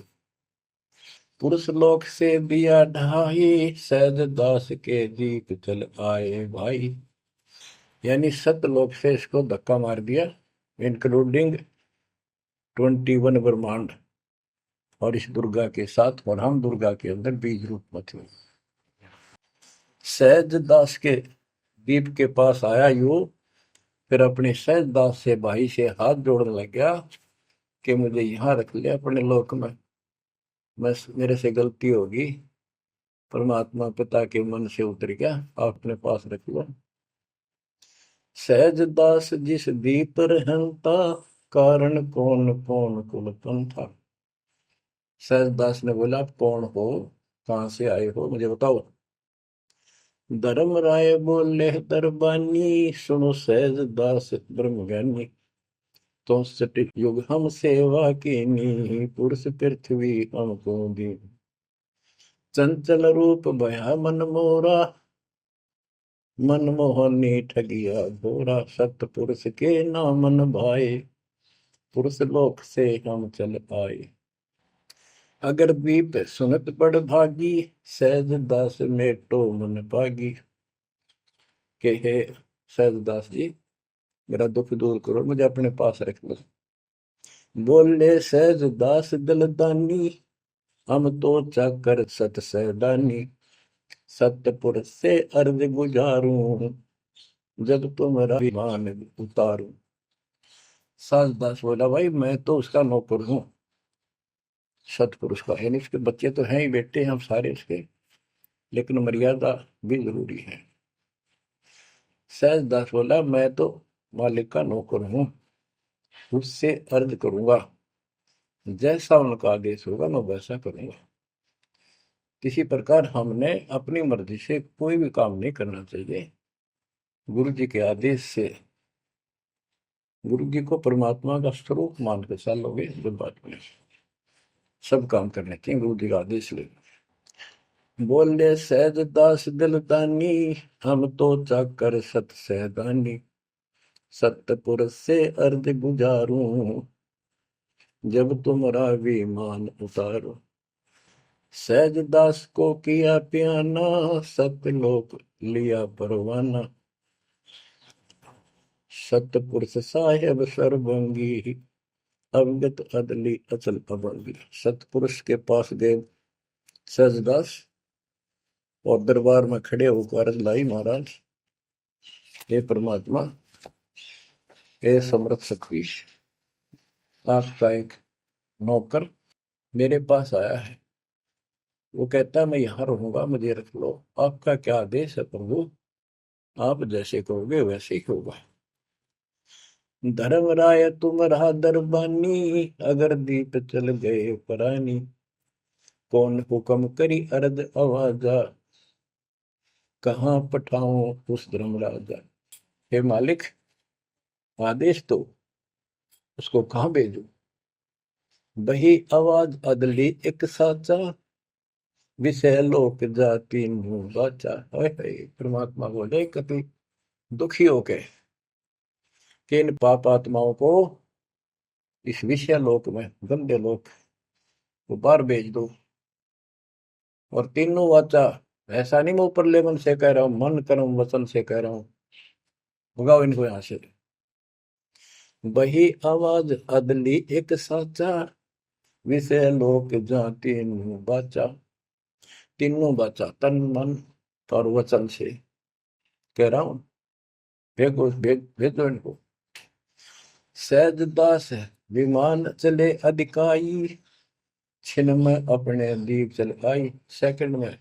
पुरुष लोक से दिया ढाई, सहज दास के दीप चल आए भाई। यानी सतलोक से इसको धक्का मार दिया, इंक्लूडिंग 21 ब्रह्मांड, और इस दुर्गा के साथ, और हम दुर्गा के अंदर बीज रूप में थे। सहज दास के दीप के पास आया यू, फिर अपने सहज दास से भाई से हाथ जोड़ने लग गया कि मुझे यहाँ रख लिया अपने लोक में, मैं मेरे से गलती होगी, परमात्मा पिता के मन से उतर गया, आप अपने पास रख लो। सहज दास जिस दीप रहता, कारण कौन कौन कुल पंथा। सहज दास ने बोला, आप कौन हो, कहां से आए हो, मुझे बताओ। धर्म राय बोले दरबानी, सुनो सहज दास ब्रह्म ज्ञानी। तो सटिक युग हम सेवा कीनी, पुरुष पृथ्वी हमको दी। चंचल रूप भया मन मोरा, मनमोहनी ठगिया घोरा। सतपुरुष के नामन भाए, पुरुष लोक से हम चल आए। अगर बीप सुनत बड़ भागी, सहज दास मेटो मन पागी। के हे सहज दास जी, मेरा दुख दूर करो, मुझे अपने पास रख लो। बोले सहज दास दलदानी, हम तो चाकर सत सहदानी। सतपुरुष से अर्ज गुजारूं, जब तुम्हारा विमान उतारूं। सहज दास बोला, भाई मैं तो उसका नौकर हूं, सतपुरुष का, यानी उसके बच्चे तो हैं ही, बेटे हैं हम सारे उसके, लेकिन मर्यादा भी जरूरी है। सहज दास बोला, मैं तो मालिक का नौकर हूं, उससे अर्ज करूंगा, जैसा उनका आदेश होगा मैं वैसा करूंगा। किसी प्रकार हमने अपनी मर्जी से कोई भी काम नहीं करना चाहिए, गुरु जी के आदेश से। गुरु जी को परमात्मा का स्वरूप मान के चलोगे जो बात में, सब काम करने चाहिए गुरु जी का आदेश ले। बोले सहज दास दिलदानी, हम तो चाकर सत सहदानी। सतपुरुष से अर्ज गुजारूं, जब तुम्हारा विमान उतारो। सहज दास को किया प्याना, सतलोक लिया परवाना। सतपुरुष साहेब सर्वंगी, अवगत अदली अचल अभंगी। सतपुरुष के पास गए सहजदास, और दरबार में खड़े होकर अर्ज लाई, महाराज हे परमात्मा, हे समर्थ सखीश, आपका एक नौकर मेरे पास आया है, वो कहता है मैं यहाँ रहूंगा, मुझे रख लो। आपका क्या आदेश है प्रभु, आप जैसे कहोगे वैसे ही होगा। धर्म राय तुम रहा दरबानी, अगर दीप चल गए परानी। कौन हुक्म करी अर्ज आवाजा, कहाँ पठाऊं उस धर्मराजा। हे मालिक, आदेश तो, उसको कहाँ भेजू। बही आवाज अदली एक साचा, विषय लोक जाति नु बाचा। परमात्मा बोले, कभी दुखी होके कि इन पाप आत्माओं को इस विषय लोक में, गंदे लोक, वो बाहर भेज दो। और तीनों वाचा, ऐसा नहीं मैं ऊपर लेवल से कह रहा हूं, मन कर्म वचन से कह रहा हूं, भगाओ इनको यहां से। वही आवाज अदली एक साचा, विषय लोक जाति नु बाचा। तीनों बाचा, तन मन और वचन से कह रहा हूं, भेजो इनको। सहज दास विमान चले अधिकाई, छिन में अपने दीप चल आई। सेकंड में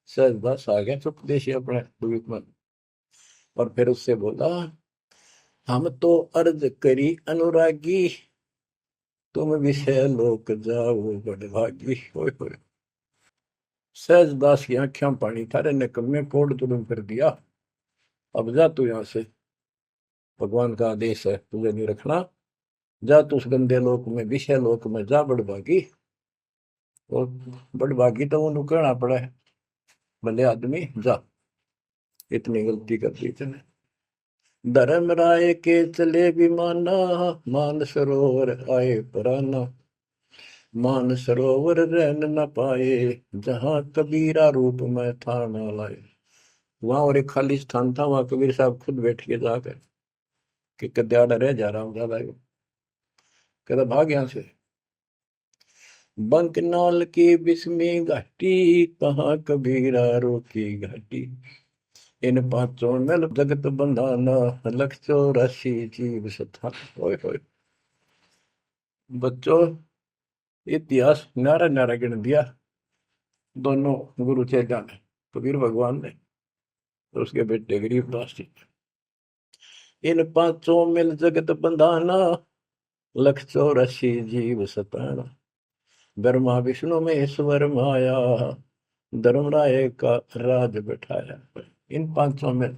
सहज दास आ गया चुपदेशी अपने द्वीप में, और फिर उससे बोला, हम तो अर्ज करी अनुरागी, तुम विषय लोक जाओ बड़े भागी। होय होय। सहजदास की आंखें पानी थारे निकम्मे कोड तुरंत कर दिया। अब जा तू यहां से, भगवान का आदेश है तुझे नहीं रखना। जा तू उस गंदे लोक में, विषय लोक में जा बड़भागी। और बड़भागी तो वो कहना पड़ा है, भले आदमी जा, इतनी गलती कर दी तूने। धर्म राय के चले विमाना, मान सरोवर आए पराना। मान सरोवर रहन न पाए, जहां कबीरा रूप में था न लाए। वहां और एक खाली स्थान था, वहां कबीर साहब खुद बैठ के जाकर कि कद्याड़ा रह जा रहा हूं ज्यादा। कहता भाग यहां से। बंकनाल की बिस्मी घाटी, कहाँ कबीरा रोकी घाटी। इन पांचों में जगत बंधाना, लख 84 जीव सथा। ओए होए। बच्चों, इतिहास न्यारा न्यारा गिन दिया दोनों गुरु चेला ने, कबीर भगवान ने और उसके बेटे गरीबदास जी। इन पांचों मिल जगत बंधाना, लख 84 जीव सताना। ब्रह्मा विष्णु महेश्वर माया, धर्मराय का राज बैठाया। इन पांचों में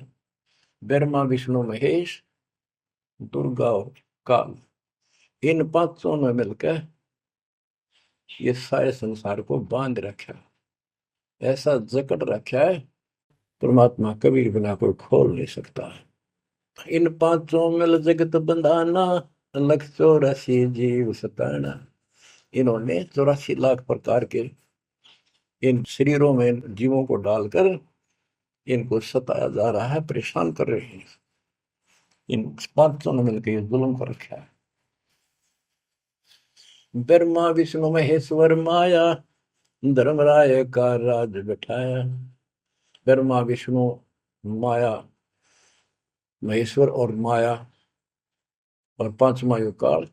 ब्रह्मा विष्णु महेश, दुर्गा और काल, इन पांचों ने मिलकर ये सारे संसार को बांध रखा, ऐसा जकड़ रखा है परमात्मा कबीर बिना कोई खोल नहीं सकता। इन पांचों मिल जगत बंधाना, लख 84 जीव सताना। इन्होंने 84 लाख प्रकार के इन शरीरों में जीवों को डालकर इनको सताया जा रहा है, परेशान कर रहे हैं। इन पांचों ने मिलकर ये जुल्म कर रखा है। ब्रह्मा विष्णु महेश्वर माया, धर्मराय का राज बैठाया। ब्रह्मा विष्णु माया, महेश्वर और माया और पांचवा युग काल,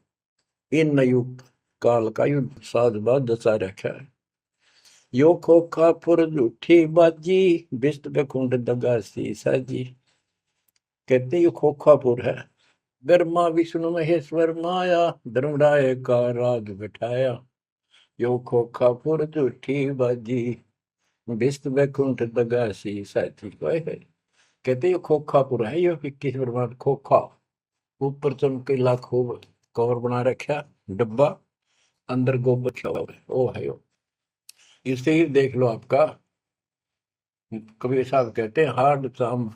इन युग काल का युद्ध साजबाज दसा रखा है। यो खोखा फुर झूठी बाजी, बिस्त पे खुंड दगा सी साजी। कहते ये खोखापुर है। ब्रह्मा विष्णु महेश्वर माया, धर्मराय का राज बैठाया। यो खोखापुर झूठी बाजी, बिस्त बैकुंठ दगा सी साथी। कहते ये खोखापुर है, ये 21 ब्रह्मांड खोखा, ऊपर चमकीला खूब कवर बना रखा डब्बा, अंदर गोबर रखा हुआ है। ओ है यो, इसे ही देख लो आपका। कबीर साहब कहते हैं हार्ड चाम,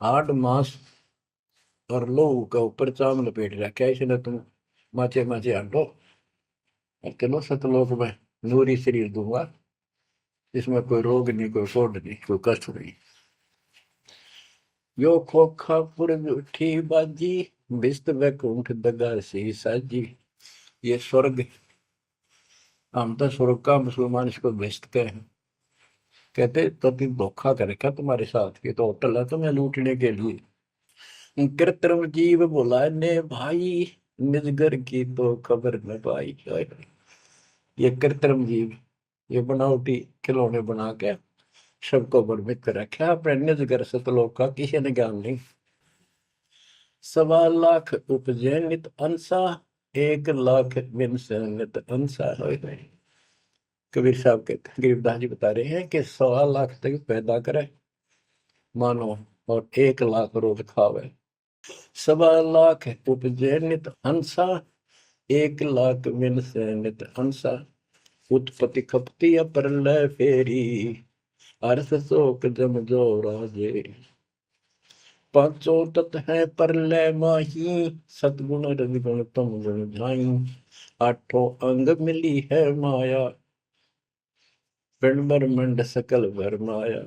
हार्ड मांस और लोहू का ऊपर चाम लपेट रखा है, इसने तुम माचे माचे हटो और चलो सतलोक में नूरी शरीर दूंगा, इसमें कोई रोग नहीं, कोई फोड़ नहीं, कोई कष्ट नहीं। यो खोखा पुर उठी बाजी, बिस्त वैकुंठ दगा सी साजी। ये स्वर्ग, हम तो स्वर्ग का मुसलमान इसको बेचते कहे। कहते तो तुम धोखा कर रखा तुम्हारे साथ, ये तो होटल है तुम्हें लूटने के लिए। कृत्रिम जीव बोला ने भाई, निजगर की तो खबर न पाई। ये कृत्रिम जीव, ये बनावटी खिलौने बना के सबको भ्रमित कर रखा है, अपने निजगर सतलोक का किसी ने ज्ञान नहीं। 1.25 लाख उपजे नित अंसा, 1 लाख बिन से नित अंसा। कबीर साहब के गरीबदास जी बता रहे हैं कि 1.25 लाख तक पैदा करे मानो और 1 लाख रोज खावे। 1.25 लाख उपजे नित हंसा, 1 लाख बिन से नित हंसा। उत्पत्ति खपती अप्रलय फेरी, अर्थ शोक जम जो राजे। पांचों तत् है प्रलय माही, सतगुण रजगुण तम गुण झाई। आठों अंग मिली है माया, पिंड ब्रह्मंड सकल भरमाया।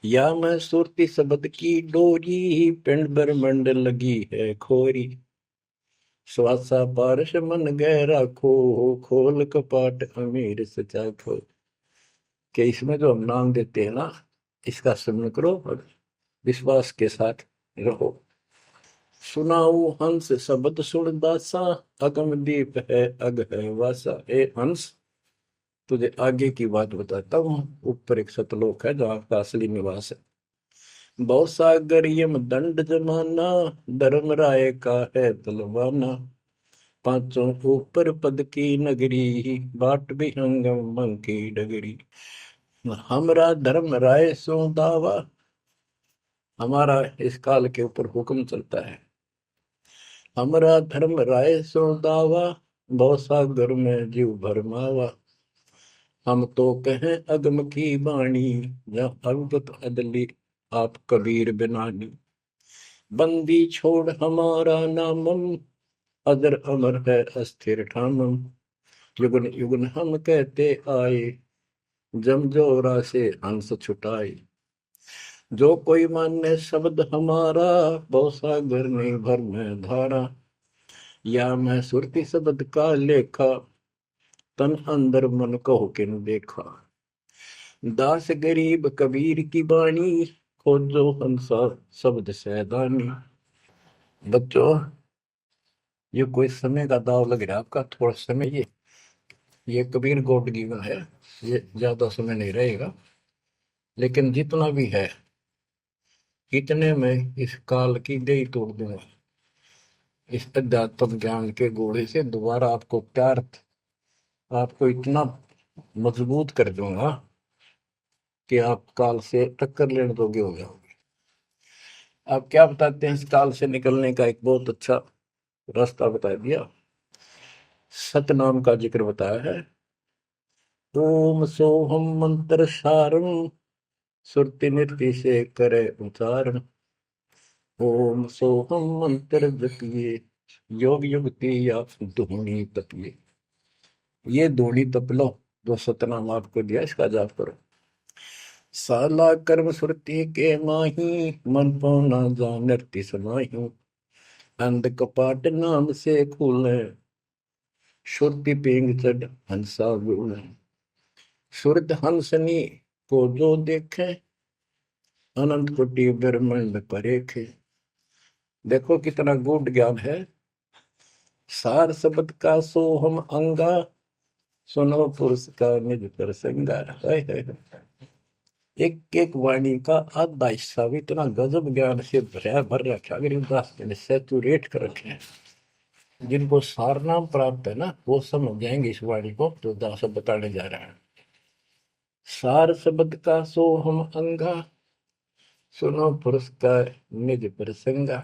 या मैं सुरती शब्द की डोरी, पिंड ब्रह्मंड लगी है खोरी। श्वासा पारस मन गहरा खो, खोल कपाट अमीर सचा खो। कि इसमें जो हम नाम देते हैं ना, इसका स्मरण करो और विश्वास के साथ रहो। सुनाऊ हंस शब्द सुन दासा, अगम दीप है अग है वासा। ए हंस, तुझे आगे की बात बताता हूँ। ऊपर एक सतलोक है जहाँ का असली निवास है। बहुत सागर यम दंड जमाना, धर्म राय का है तलवाना। पांचों ऊपर पद की नगरी, बाट भी अंगम की डगरी। हमरा धर्म राय सो दावा, हमारा इस काल के ऊपर हुक्म चलता है। हमरा धर्म राय सो दावा, भव सागर में जीव भरमावा। हम तो कहें अगम की बाणी, जहाँ अवगत अदली आप कबीर बिनानी। बंदी छोड़ हमारा नामम, अजर अमर है अस्थिर ठामम। युगन युगन हम कहते आए, जमजोरा से हंस छुटाए। जो कोई माने शब्द हमारा, भव सागर नहीं भर में धारा। या मैं सुरती शब्द का लेखा, तन अंदर मन को किन देखा। दास गरीब कबीर की बाणी, खोजो हंसा शब्द सैदानी। बच्चों, ये कोई समय का दाव लग रहा है आपका, थोड़ा समय ये कबीर गोड की है, ये ज्यादा समय नहीं रहेगा। लेकिन जितना भी है इतने में इस काल की दे तोड़ दूंगा। इस अध्यात्म ज्ञान के घोड़े से दोबारा आपको प्यार, आपको इतना मजबूत कर दूंगा कि आप काल से टक्कर लेने जोगे हो जाओगे। आप क्या बताते हैं, इस काल से निकलने का एक बहुत अच्छा रास्ता बता दिया। सतनाम का जिक्र बताया है। ओम सोहम मंत्र सारम, सुरति नृत्य से करे उच्चारण। ओम सोहम मंत्र जपिए, योग युक्ति या धूनी तपिए। ये धूनी तप लो, जो सतनाम आपको दिया इसका जाप करो। साला कर्म सुरति के माही, मन पौना जा नृत्य समाही। अंध कपाट नाम से खुले, शुद्धि पेंग चढ़ हंसा गुण। सुरत हंसनी को जो देखे, अनंत कोटि ब्रह्मांड परेखे। देखो कितना गूढ़ ज्ञान है। सार शब्द का सोहम अंगा, सुनो पुरुष का निज प्रसंगा। एक एक वाणी का आधा हिस्सा भी इतना गजब ज्ञान से भर रखा, गरीबदास ने सेचुरेट कर रखे हैं। जिनको सारनाम प्राप्त है ना, वो समझ जाएंगे इस वाणी को जो दास बताने जा रहा है। सार शब्द का सोहम अंगा, सुनो पुरुष का निज प्रसंगा।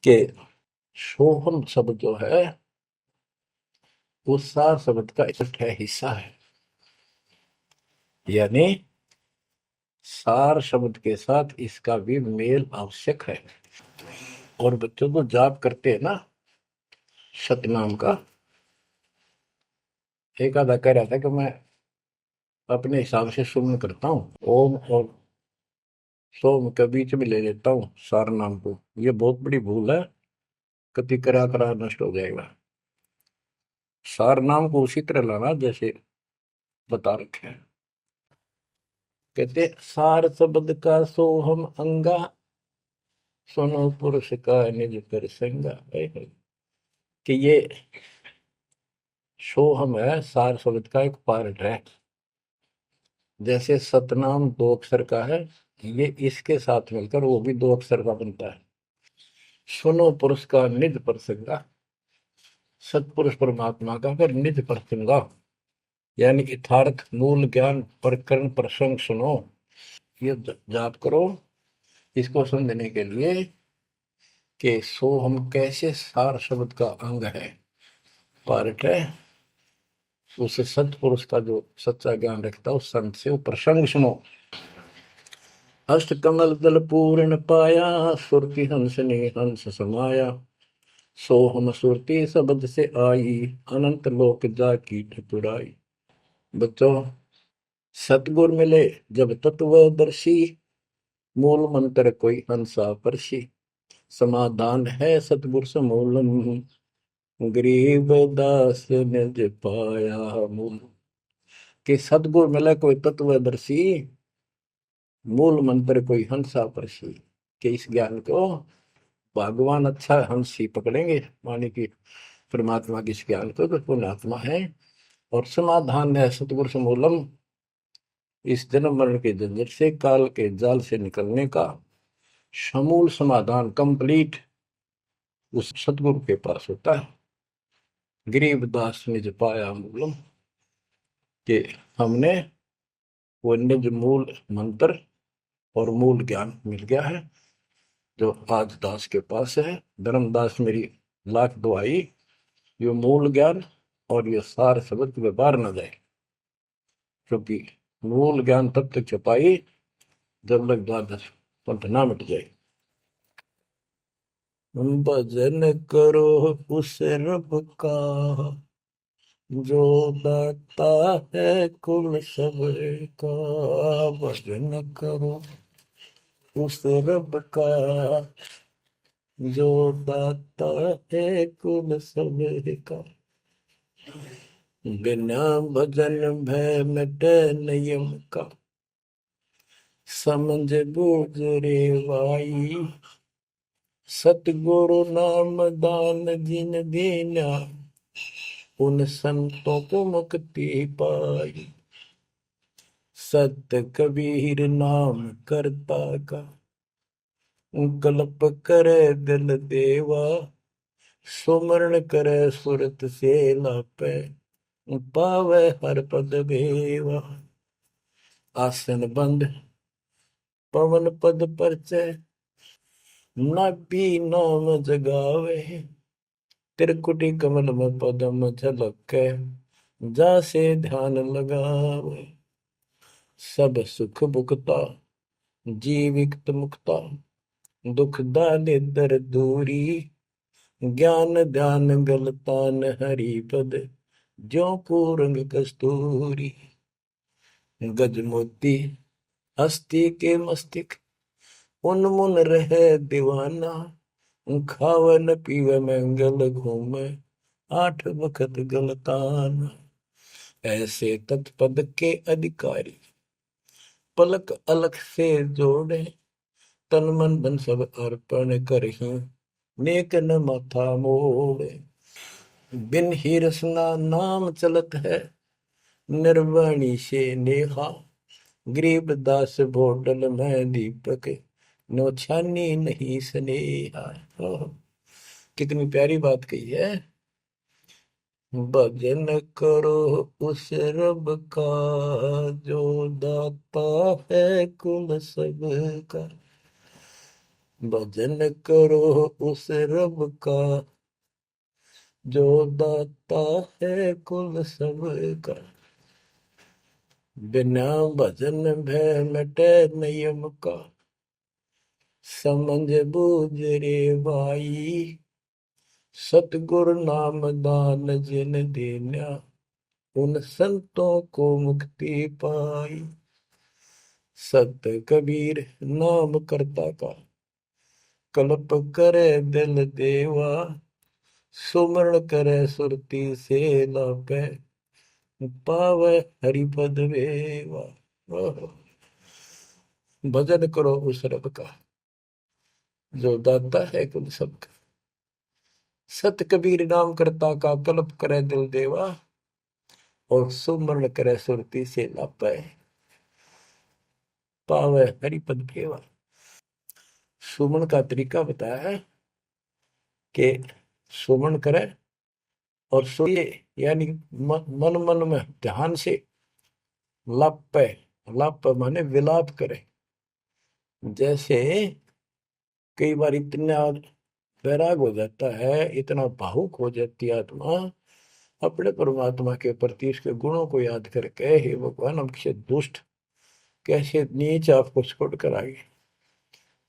के सोहम शब्द जो है वो सार शब्द का इकट्ठा हिस्सा है। यानी सार शब्द के साथ इसका भी मेल आवश्यक है। और बच्चों को जाप करते हैं ना सतनाम का, एक आधा कह रहा था कि मैं अपने हिसाब से सुमन करता हूँ, ओम और सोम के बीच में ले लेता हूँ सार नाम को। ये बहुत बड़ी भूल है, कति करा करा नष्ट हो जाएगा। सार नाम को उसी तरह लाना जैसे बता रखे हैं। कहते सार शब्द का सोहम अंगा, सुनो पुरुष का निज प्रसंगा। कि ये सोहम है, सार शब्द का एक पार्ट है। जैसे सतनाम दो अक्षर का है, ये इसके साथ मिलकर वो भी दो अक्षर का बनता है। सुनो पुरुष का निज प्रसंगा, सतपुरुष परमात्मा का फिर निज प्रसंगा, यानी यथार्थ मूल ज्ञान प्रकरण प्रसंग सुनो। ये जाप करो इसको समझने के लिए कि सोहम कैसे सार शब्द का अंग है, पार्ट है। उसे सतपुरुष का जो सच्चा ज्ञान रखता है उस संत से वो प्रसंग सुनो। अष्ट कमल दल पूर्ण पाया, सुरति हंस ने हंस समाया। सोहम सुरति शब्द से आई, अनंत लोक जा की ठकुराई। बच्चों, सतगुर मिले जब तत्वदर्शी, मूल मंत्र कोई हंसा परसी। समाधान है सतगुर समूलम, गरीब दास निज पाया मूल। कि सतगुर मिले कोई तत्वदर्शी, मूल मंत्र कोई हंसा परसी। कि इस ज्ञान को भगवान अच्छा हंस ही पकड़ेंगे, माने कि परमात्मा की इस ज्ञान को तो पुण्यात्मा है। और समाधान है सतगुर समूलम, इस जन्म मरण के झंझट से, काल के जाल से निकलने का समूल समाधान कंप्लीट उस सतगुरु के पास होता है। गरीबदास निज पाया मूलम, कि हमने वो निज मूल मंत्र और मूल ज्ञान मिल गया है जो आज दास के पास है। धर्मदास मेरी लाख दुआई, ये मूल ज्ञान और ये सार शब्द वे बाहर न जाए, क्योंकि मूल ज्ञान तब तक छपाई जब तक द्वादश पंथ ना मिट जाए। भजन करो उस रब का जो दाता है कुल सबका, भजन करो उस रब का जो दाता है कुल सबका। बिना भजन भय मिटे नियम का, समझ बूझ रे भाई, सतगुरु नाम दान जिन दीना, उन संतों को मुक्ति पाई। सत्य कबीर नाम करता का, कल्प करे दिल देवा, सुमरण करे सुरत से लापे, पावे हर पद भेवा। आसन बंद पवन पद परचय, नाभि नाम जगावे, त्रिकुटी कमल में पदम झलके, जासे ध्यान लगावे। सब सुख भुगता जीवित मुक्ता, दुख दाने दर दूरी, ज्ञान ध्यान गलतान हरि पद, ज्यों पूरंग कस्तूरी। गज मोती हस्ती के मस्तिष्क, उन्मुन रहे दीवाना, खावे न पीवे मंगल घूमे, आठ वक्त गलताना। ऐसे तत्पद के अधिकारी, पलक अलख से जोड़े, तन मन धन सब अर्पण करही, नेक न माथा मोड़े। बिन ही रसना नाम चलत है, निर्वाणी से नेहा, गरीब दास भोटल में दीपक, नो छानी नहीं स्नेहा। कितनी प्यारी बात कही है। भजन करो उस रब का जो दाता है कुल सबका, भजन करो उस रब का जो दाता है कुल सबका। बिना भजन भय मिटे नियम का, समझ बूझ रे भाई, सतगुरु नाम दान जिन देना, उन संतों को मुक्ति पाई। सत कबीर नाम करता का, कल्प करे दिल देवा, सुमरण करे सुरती से लापे, पावे हरिपद वेवा। भजन करो उस रब का जो दाता है कुल सबका। सत कबीर नाम करता का, कल्प करे दिल देवा, और सुमरण करे सुरती से लापे, पावे हरिपद भेवा। सुमन का तरीका बताया है कि सुमन करे और सुनिए, यानी मन मन में ध्यान से लापे, लाप माने विलाप करे। जैसे कई बार इतना वैराग हो जाता है, इतना भावुक हो जाती है आत्मा अपने परमात्मा के प्रति, उसके गुणों को याद करके, हे भगवान हम कैसे दुष्ट, कैसे नीच आपको छोड़ कर आगे।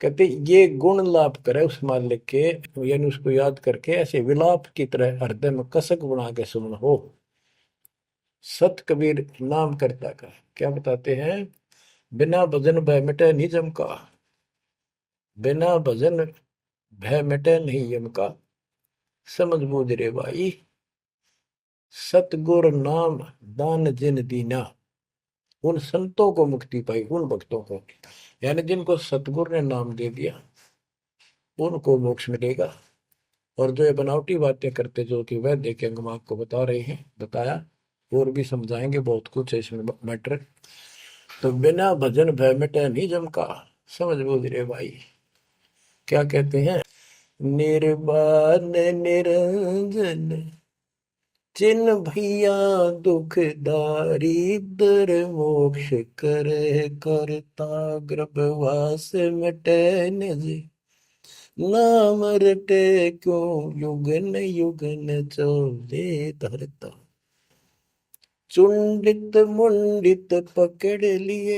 कहते ये गुण लाप करे उस मालिक के, यानी उसको याद करके ऐसे विलाप की तरह हृदय में कसक बना के सुमन हो। सत कबीर नाम करता का क्या बताते हैं, बिना भजन भय मिटे निजम का, बिना भजन भय मिटे नहीं यम का, समझ बूझ रे भाई, सतगुर नाम दान जिन दीना, उन संतों को मुक्ति पाई, उन भक्तों को, यानी जिनको सतगुरु ने नाम दे दिया उनको मोक्ष मिलेगा। और जो ये बनावटी बातें करते जो कि वह देखे हम आपको बता रहे हैं, बताया, और भी समझाएंगे, बहुत कुछ है इसमें मैटर। तो बिना भजन भय मिटे नहीं जम का, समझ बूझ रे भाई। क्या कहते हैं, निर्वाण निरंजन चिन भैया दुख दारिद्र मोक्ष करे करता गर्भवास मिटे निज नाम रटे क्यों युगन युगन चले धरता चुंडित मुंडित पकड़ लिए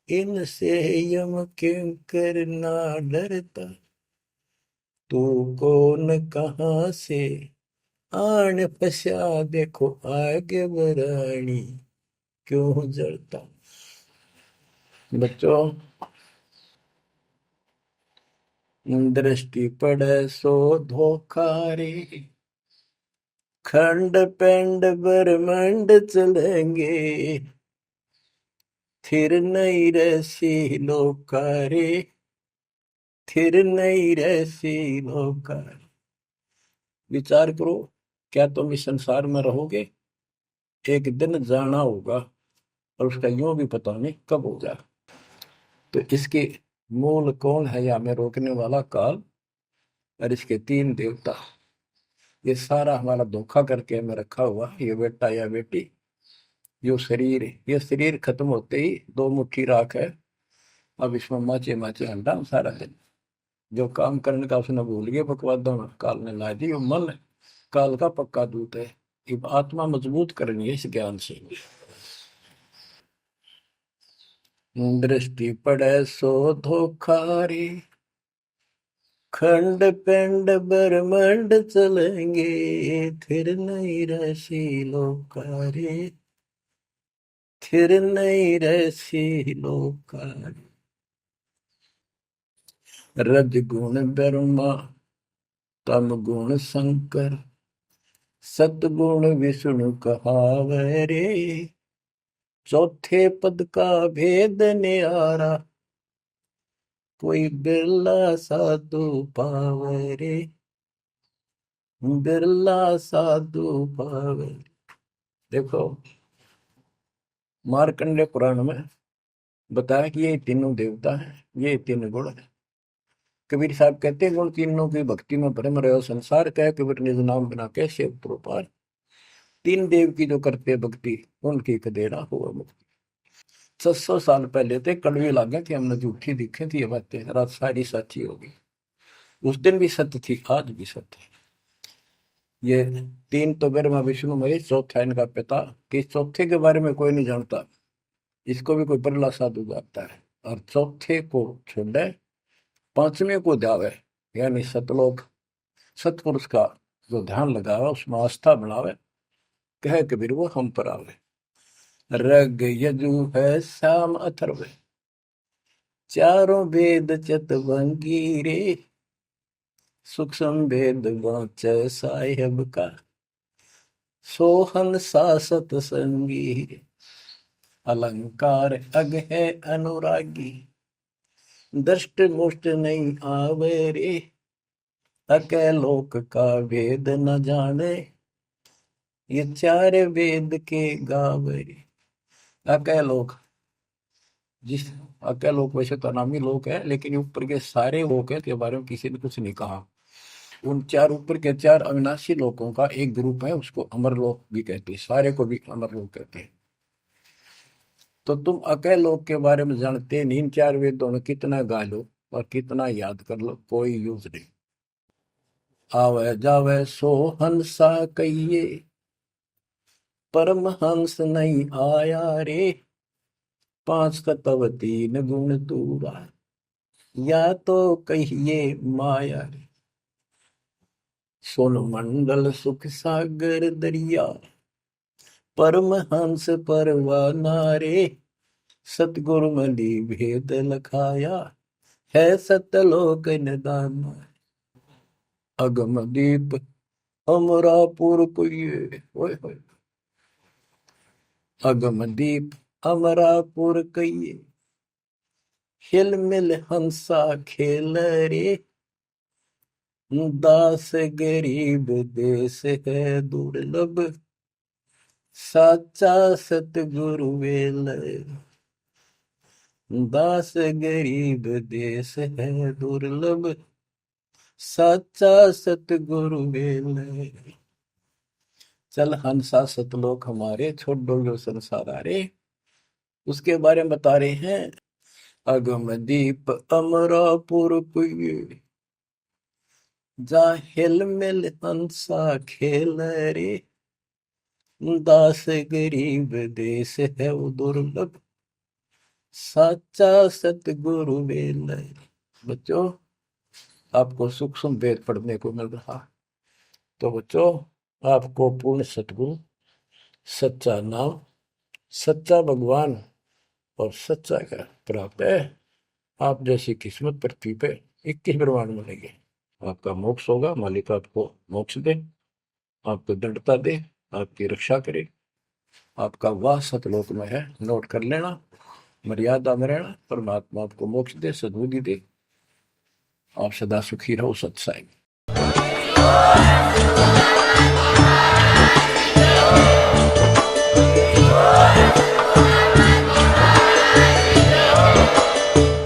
इनसे यम किंकर ना डरता तू कौन कहाँ से आन फसा देखो आगे बरानी क्यों जड़ता। बच्चों, दृष्टि पड़े सो धोखा रे खंड पेंड ब्रह्मांड चलेंगे थिर नहीं रसी लोकारे थिर नहीं रसी लोकारे। विचार करो, क्या तुम इस संसार में रहोगे? एक दिन जाना होगा और उसका यूं भी पता नहीं कब होगा। तो इसके मूल कौन है या हमें रोकने वाला? काल और इसके तीन देवता। ये सारा हमारा धोखा करके हमें रखा हुआ, ये बेटा या बेटी, ये शरीर खत्म होते ही दो मुट्ठी राख है, अब इसमें माचे माचे अंडा सारा दिन जो काम करने का उसने भूल गया बकवादों में काल ने ला दी। वो मन काल का पक्का दूत है। अब आत्मा मजबूत करनी है इस ज्ञान से। दृष्टि पड़े सो धोखा रे खंड पेंड ब्रह्मांड चलेंगे फिर नहीं रसी लोकारे फिर नहीं रसी लोकारे। रज गुण ब्रह्मा तम गुण शंकर सतगुण विष्णु कहावे रे चौथे पद का भेद न्यारा कोई बिरला साधु पावे रे बिरला साधु पावे। देखो, मार्कंडे पुराण में बताया कि ये तीनों देवता हैं, ये तीन गुण है। कबीर साहब कहते हैं गुण तीनों की भक्ति में भरम रहो संसार कह कबीर निज नाम बिना कैसे पार। तीन देव की जो करते भक्ति उनकी कदेरा हुआ मुक्ति। 600 साल पहले थे कड़वी लागे कि हमने झूठी दिखे थी ये बातें, रात सारी सच्ची होगी। उस दिन भी सत्य थी, आज भी सत्य है। ये तीन तो ब्रह्मा विष्णु महेश, चौथा इनका पिता। कि चौथे के बारे में कोई नहीं जानता, इसको भी कोई परला साधु जानता है। और चौथे को छोड़े पांचवें को ध्यावे, यानी सतलोक सतपुरुष का जो ध्यान लगावे उसमें आस्था बनावे, कहे कबीर वो हम पर आवे। रग यजु है श्याम अथर्व चारों वेद चतवंगी रे सूक्ष्म वेद वाचे साहेब का सोहन सासत संगी अलंकार अग है अनुरागी दृष्ट मुष्ट नहीं आवे रे अके लोक का वेद न जाने ये चार वेद के गावे रे। अके लोक, जिस अके लोक वैसे तो नामी लोक है, लेकिन ऊपर के सारे लोक है के बारे में किसी ने कुछ नहीं कहा। उन चार ऊपर के चार अविनाशी लोकों का एक ग्रुप है, उसको अमर लोक भी कहते हैं, सारे को भी अमर लोक कहते हैं। तो तुम अके लोक के बारे में जानते नहीं, इन चार वेदों में कितना गा लो और कितना याद कर लो, कोई यूज नहीं। आवे जावे सो हंसा कहिए परम हंस नहीं आया रे पांच कतव तीन गुण तूरा या तो कहिए माया रे सोन मंडल सुख सागर दरिया परम हंस परवाना रे सतगुरु मलि भेद लखाया है सतलोक निदान। अगम दीप अमरापुर कुये ओए होए अगम दीप अमरापुर कहिए हिल मिल हंसा खेल रे दास गरीब देश है दुर्लभ साचा सतगुरु वेल दास गरीब देश है दुर्लभ साचा सतगुरु वेल चल हंसा सतलोक हमारे, छोड़ डोलो संसार आरे। उसके बारे में बता रहे हैं। अगम दीप अमरापुर पुई, जा हिल मिल हंसा खेल रे। दास गरीब देश है वो दुर्लभ, साचा सतगुरु वेल। बच्चों, आपको सूक्ष्म वेद पढ़ने को मिल रहा। तो बच्चों, आपको पूर्ण सतगुरु, सच्चा नाम, सच्चा भगवान और सच्चा ज्ञान प्राप्त है। आप जैसी किस्मत पृथ्वी पे 21 ब्रह्मांड मिलेंगे। आपका मोक्ष होगा, मालिक आपको मोक्ष दे, आपको दृढ़ता दे, आपकी रक्षा करे। आपका वाह सतलोक में है, नोट कर लेना। मर्यादा में रहना, परमात्मा आपको मोक्ष दे, सद्बुद्धि दे। आप सदा सुखी रहो, सत्साई।